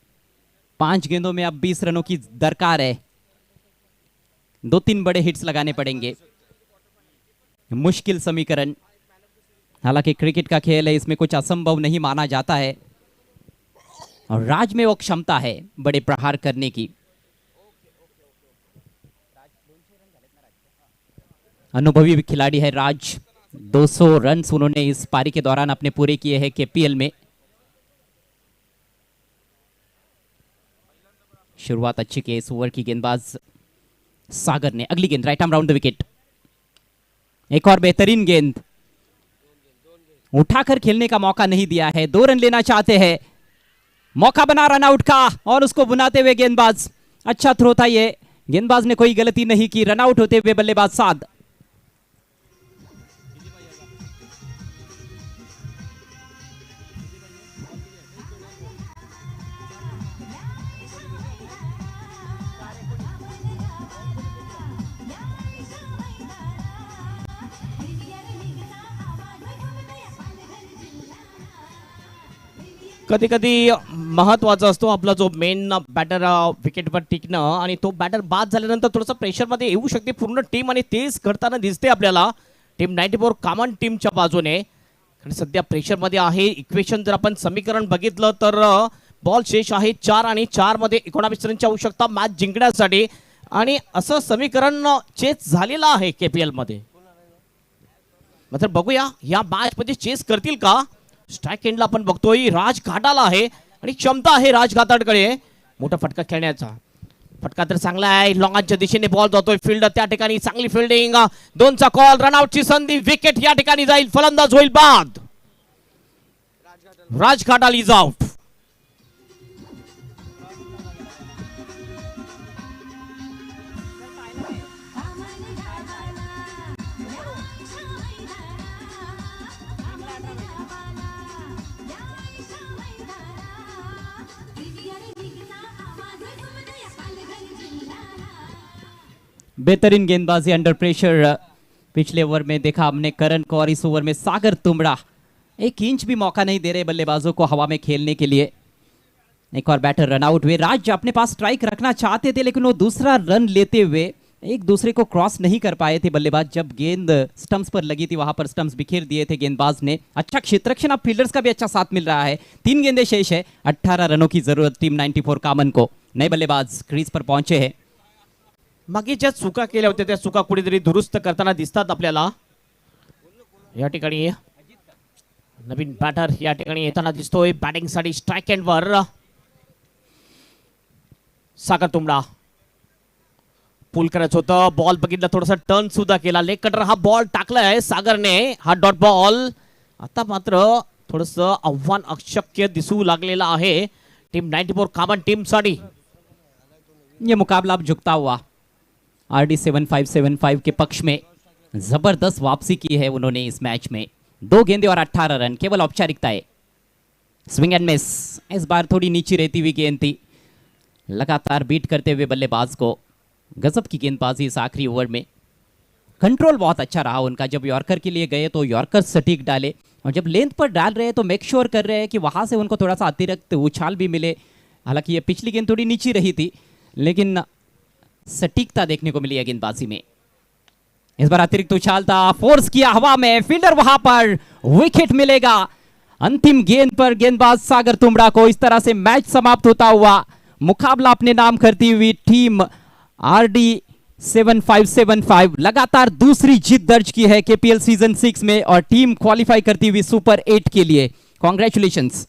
Speaker 5: 5 गेंदों में अब 20 रनों की दरकार है। 2-3 बड़े हिट्स लगाने पड़ेंगे। मुश्किल समीकरण, हालांकि क्रिकेट का खेल है, इसमें कुछ असंभव नहीं माना जाता है और राज में वो क्षमता है बड़े प्रहार करने की। अनुभवी खिलाड़ी है राज। 200 रन उन्होंने इस पारी के दौरान अपने पूरे किए हैं केपीएल में। शुरुआत अच्छी की इस ओवर की गेंदबाज सागर ने। अगली गेंद right arm round the wicket. एक और बेहतरीन गेंद, उठाकर खेलने का मौका नहीं दिया है। 2 रन लेना चाहते हैं, मौका बना रन आउट का और उसको बुनाते हुए गेंदबाज। अच्छा थ्रो था ये, गेंदबाज ने कोई गलती नहीं की। रन आउट होते हुए बल्लेबाज साद।
Speaker 1: कधी कधी महत्वाचा असतो आपला जो मेन बॅटर विकेटवर टिकणं, आणि तो बॅटर बाद झाल्यानंतर थोडंसं प्रेशरमध्ये येऊ शकते पूर्ण टीम, आणि तेच घडताना दिसते आपल्याला टीम 94 कॉमन टीमच्या बाजूने. आणि सध्या प्रेशरमध्ये आहे. इक्वेशन जर आपण समीकरण बघितलं तर बॉल शेष आहे 4 आणि 4 मध्ये 19 रनची आवश्यकता मॅच जिंकण्यासाठी, आणि असं समीकरण चेस झालेलं आहे KPL मध्ये. मात्र बघूया या मॅच मध्ये चेस करतील का. स्ट्राईक एंडला आपण बघतोय राज घाटाला आहे, आणि क्षमता आहे राज घाटाकडे मोठा फटका खेळण्याचा. फटका तर चांगला आहे. लॉंगच्या दिशेने बॉल जातोय. फील्ड त्या ठिकाणी चांगली फिल्डिंग. 2चा कॉल. रनआउटची संधी. विकेट या ठिकाणी जाईल. फलंदाज होईल बाद. राज घाटाल इज आउट.
Speaker 5: बेहतरीन गेंदबाजी अंडर प्रेशर पिछले ओवर में देखा हमने करण को, और इस ओवर में सागर तुमड़ा 1 इंच भी मौका नहीं दे रहे बल्लेबाजों को हवा में खेलने के लिए. एक और बैटर रन आउट हुए. राज अपने पास स्ट्राइक रखना चाहते थे, लेकिन वो दूसरा रन लेते हुए एक दूसरे को क्रॉस नहीं कर पाए थे बल्लेबाज. जब गेंद स्टंप्स पर लगी थी वहां पर स्टंप्स बिखेर दिए थे गेंदबाज ने. अच्छा क्षेत्ररक्षण, अब फील्डर्स का भी अच्छा साथ मिल रहा है. 3 गेंदें शेष है. 18 रनों की जरूरत टीम 94 कामन को. नए बल्लेबाज क्रीज पर पहुंचे हैं.
Speaker 1: मागे ज्या चुका केल्या होत्या त्या चुका कुठेतरी दुरुस्त करताना दिसतात आपल्याला. या ठिकाणी नवीन बॅटर या ठिकाणी येताना दिसतोय बॅटिंगसाठी. स्ट्राईक एंडवर सागर तुमडा. पुल करायचं होतं. बॉल बघितलं, थोडासा टर्न सुद्धा केला. लेग कटर हा बॉल टाकलाय सागरने. हा डॉट बॉल. आता मात्र थोडस आव्हान अशक्य दिसू लागलेलं आहे टीम 94 कामन टीम साठी.
Speaker 5: ये मुकाबला अब झुकता हुआ RD 7575 के पक्ष में. जबरदस्त वापसी की है उन्होंने इस मैच में. 2 गेंदे और 18 रन. केवल औपचारिकता है. Swing and miss. इस बार थोड़ी नीचे रहती हुई गेंद थी. लगातार बीट करते हुए बल्लेबाज को. गजब की गेंदबाजी इस आखिरी ओवर में. कंट्रोल बहुत अच्छा रहा उनका. जब यॉर्कर के लिए गए तो यॉर्कर सटीक डाले, और जब लेंथ पर डाल रहे हैं तो मेक श्योर कर रहे हैं कि वहां से उनको थोड़ा सा अतिरिक्त उछाल भी मिले. हालांकि ये पिछली गेंद थोड़ी नीचे रही थी, लेकिन सटीकता देखने को मिली है गेंदबाजी में. इस बार अतिरिक्त उछाल था. फोर्स किया हवा में. फील्डर वहां पर. विकेट मिलेगा अंतिम गेंद पर गेंदबाज सागर तुमड़ा को. इस तरह से मैच समाप्त होता हुआ मुकाबला अपने नाम करती हुई टीम RD 7575 लगातार दूसरी जीत दर्ज की है KPL सीजन 6 में, और टीम क्वालिफाई करती हुई सुपर 8 के लिए. कॉन्ग्रेचुलेशंस.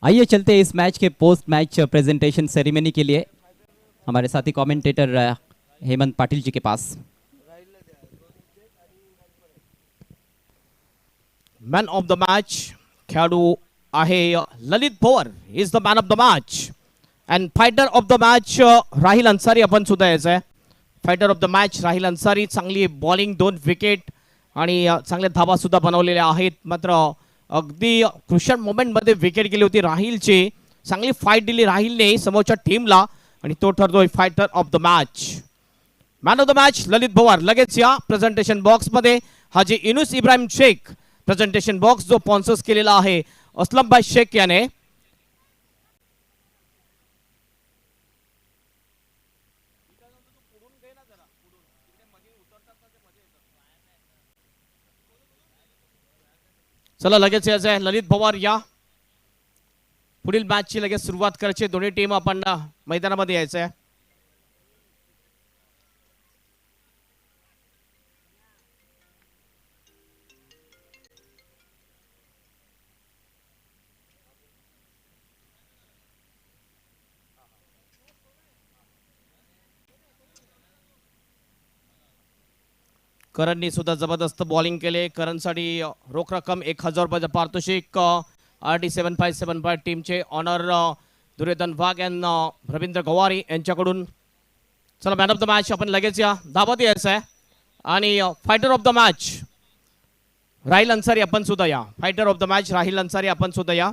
Speaker 5: आइए चलते हैं इस मैच के पोस्ट मैच प्रेजेंटेशन सेरेमनी के लिए हमारे साथी कमेंटेटर हेमंत पाटिल जी के पास.
Speaker 1: मॅन ऑफ द मॅच खेळाडू आहे Lalit Pawar. Is the man of the match. And fighter of the match Rahil Ansari. आपण सुद्धा यायचं आहे. Fighter of the match Rahil Ansari. चांगली बॉलिंग, 2 विकेट आणि चांगल्या धाबा सुद्धा बनवलेल्या आहेत. मात्र अगदी क्रुशियल मोमेंटमध्ये विकेट गेली होती राहिलची. चांगली फाईट दिली राहिलने समोरच्या टीमला, आणि तो ठरतोय fighter of the match. Man of the match Lalit Pawar. लगेच या प्रेझेंटेशन बॉक्समध्ये हाजी इनुस इब्राहिम शेख प्रेझेंटेशन बॉक्स जो स्पॉन्सर्स केलेला आहे असलम भाई शेख याने. चला लगेच यायचं आहे. ललित पवार या. पुढील मॅचची लगेच सुरुवात करायची. दोन्ही टीम आपण मैदानामध्ये यायचं आहे. करणनी सुद्धा जबरदस्त बॉलिंग केले. करणसाठी रोख रक्कम 1000 रुपयाचं पारितोषिक RD 7575 टीमचे ऑनर दुर्योधन वाघ यांना रवींद्र गवारी यांच्याकडून. चला मॅन ऑफ द मॅच आपण लगेच या धावत यायचं आहे. आणि fighter of the match Rahil Ansari आपण सुद्धा या. Fighter of the match Rahil Ansari आपण सुद्धा या.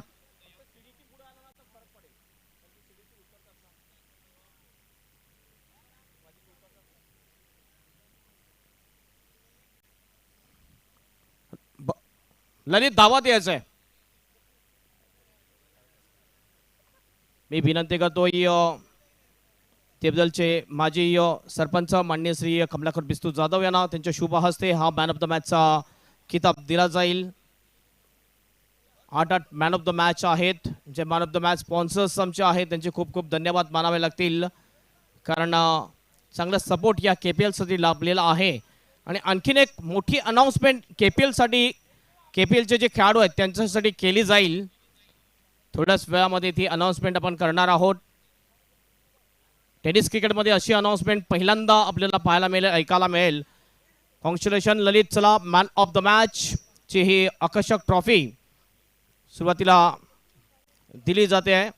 Speaker 1: ललित धावत यायचं आहे. मी विनंती करतो तेबदलचे माजी सरपंच माननीय श्री कमलाकर बिस्तू जाधव यांना त्यांच्या शुभ हस्ते हा मॅन ऑफ द मॅचचा किताब दिला जाईल. 8 मॅन ऑफ द मॅच आहेत. जे man of the match sponsors आमचे आहेत त्यांचे खूप खूप धन्यवाद मानावे लागतील. कारण चांगला सपोर्ट या KPL साठी लाभलेला आहे. आणि आणखीन एक मोठी अनाउन्समेंट KPL साठी KPLचे जे खेळाडू आहेत त्यांच्यासाठी केली जाईल. थोड्याच वेळामध्ये ती अनाउन्समेंट आपण करणार आहोत. टेनिस क्रिकेटमध्ये अशी अनाउन्समेंट पहिल्यांदा आपल्याला पाहायला मिळेल, ऐकायला मिळेल. कॉंग्रॅच्युलेशन ललित. चला मॅन ऑफ द मॅच ची ही आकर्षक ट्रॉफी सुरुवातीला दिली जाते आहे.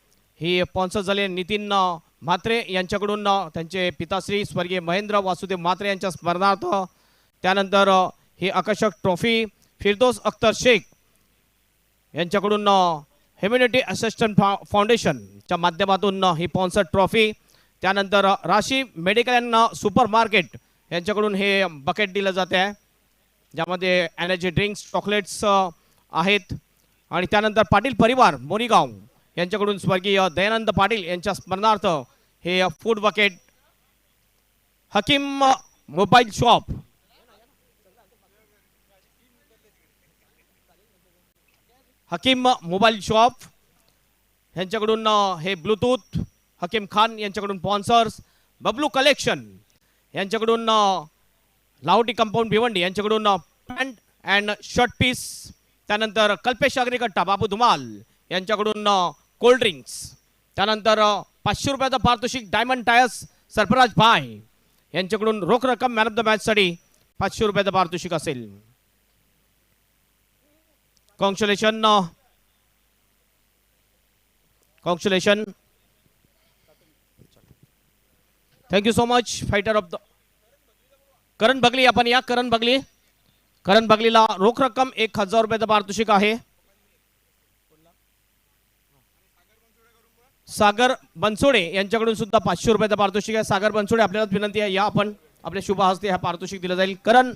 Speaker 1: ही स्पॉन्सर झाले नितीन म्हात्रे यांच्याकडून त्यांचे पिताश्री स्वर्गीय महेंद्र वासुदेव म्हात्रे यांच्या स्मरणार्थ. त्यानंतर ही आकर्षक ट्रॉफी फिरदोस अख्तर शेख यांच्याकडून ह्युमॅनिटी असिस्टंट फाउंडेशनच्या माध्यमातून ही स्पॉन्सर ट्रॉफी. त्यानंतर राशी मेडिकल अँड सुपर मार्केट यांच्याकडून हे बकेट दिलं जाते आहे ज्यामध्ये एनर्जी ड्रिंक्स चॉकलेट्स आहेत. आणि त्यानंतर पाटील परिवार मोरीगाव यांच्याकडून स्वर्गीय दयानंद पाटील यांच्या स्मरणार्थ हे food bucket. Hakim mobile shop Hakim mobile shop यांच्याकडून हे ब्लूटूथ. हकीम खान यांच्याकडून स्पॉन्सर्स. बबलू कलेक्शन यांच्याकडून लाहोटी कंपाऊंड भिवंडी यांच्याकडून पॅन्ट अँड शर्ट पीस. त्यानंतर कल्पेश अग्रिकट्टा बाबू धुमाल यांच्याकडून कोल्ड ड्रिंक्स. त्यानंतर 500 रुपयाचा पारितोषिक डायमंड टायर्स सरफराज भाई यांच्याकडून रोख रक्कम मॅन ऑफ द मॅचसाठी 500 रुपयाचं पारितोषिक असेल. Congratulation congratulation. Thank you so much. Fighter of the Karan Bagli आपण या. करण बगलीला रोख रक्कम 1000 रुपयाचं पारितोषिक आहे. सागर बनसोडे यांच्याकडून सुद्धा 500 रुपयाचं पारितोषिक आहे. सागर बनसोडे आपल्याला विनंती आहे या आपण आपल्या शुभ हस्ते हा पारितोषिक दिलं जाईल. करण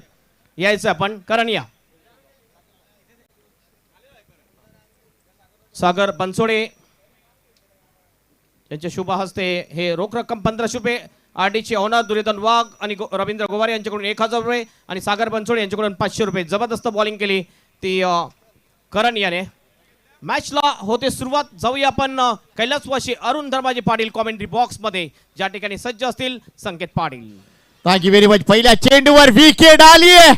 Speaker 1: यायचं आपण. करण या. सागर बनसोडे यांच्या शुभ हस्ते हे रोख रक्कम 1500 रुपये. RD चे ऑनर दुर्योधन वाघ आणि रवींद्र गोवारे यांच्याकडून 1000 रुपये आणि सागर बनसोडे यांच्याकडून 500 रुपये. जबरदस्त बॉलिंग केली ती करण याने. मॅचला होते सुरुवात. जाऊया आपण कैलासवासी अरुण धर्माजी पाटील कॉमेंट्री बॉक्स मध्ये ज्या ठिकाणी सज्ज असतील Sanket Patil.
Speaker 2: Thank you very much. पहिल्या चेंडूवर विकेट आली आहे.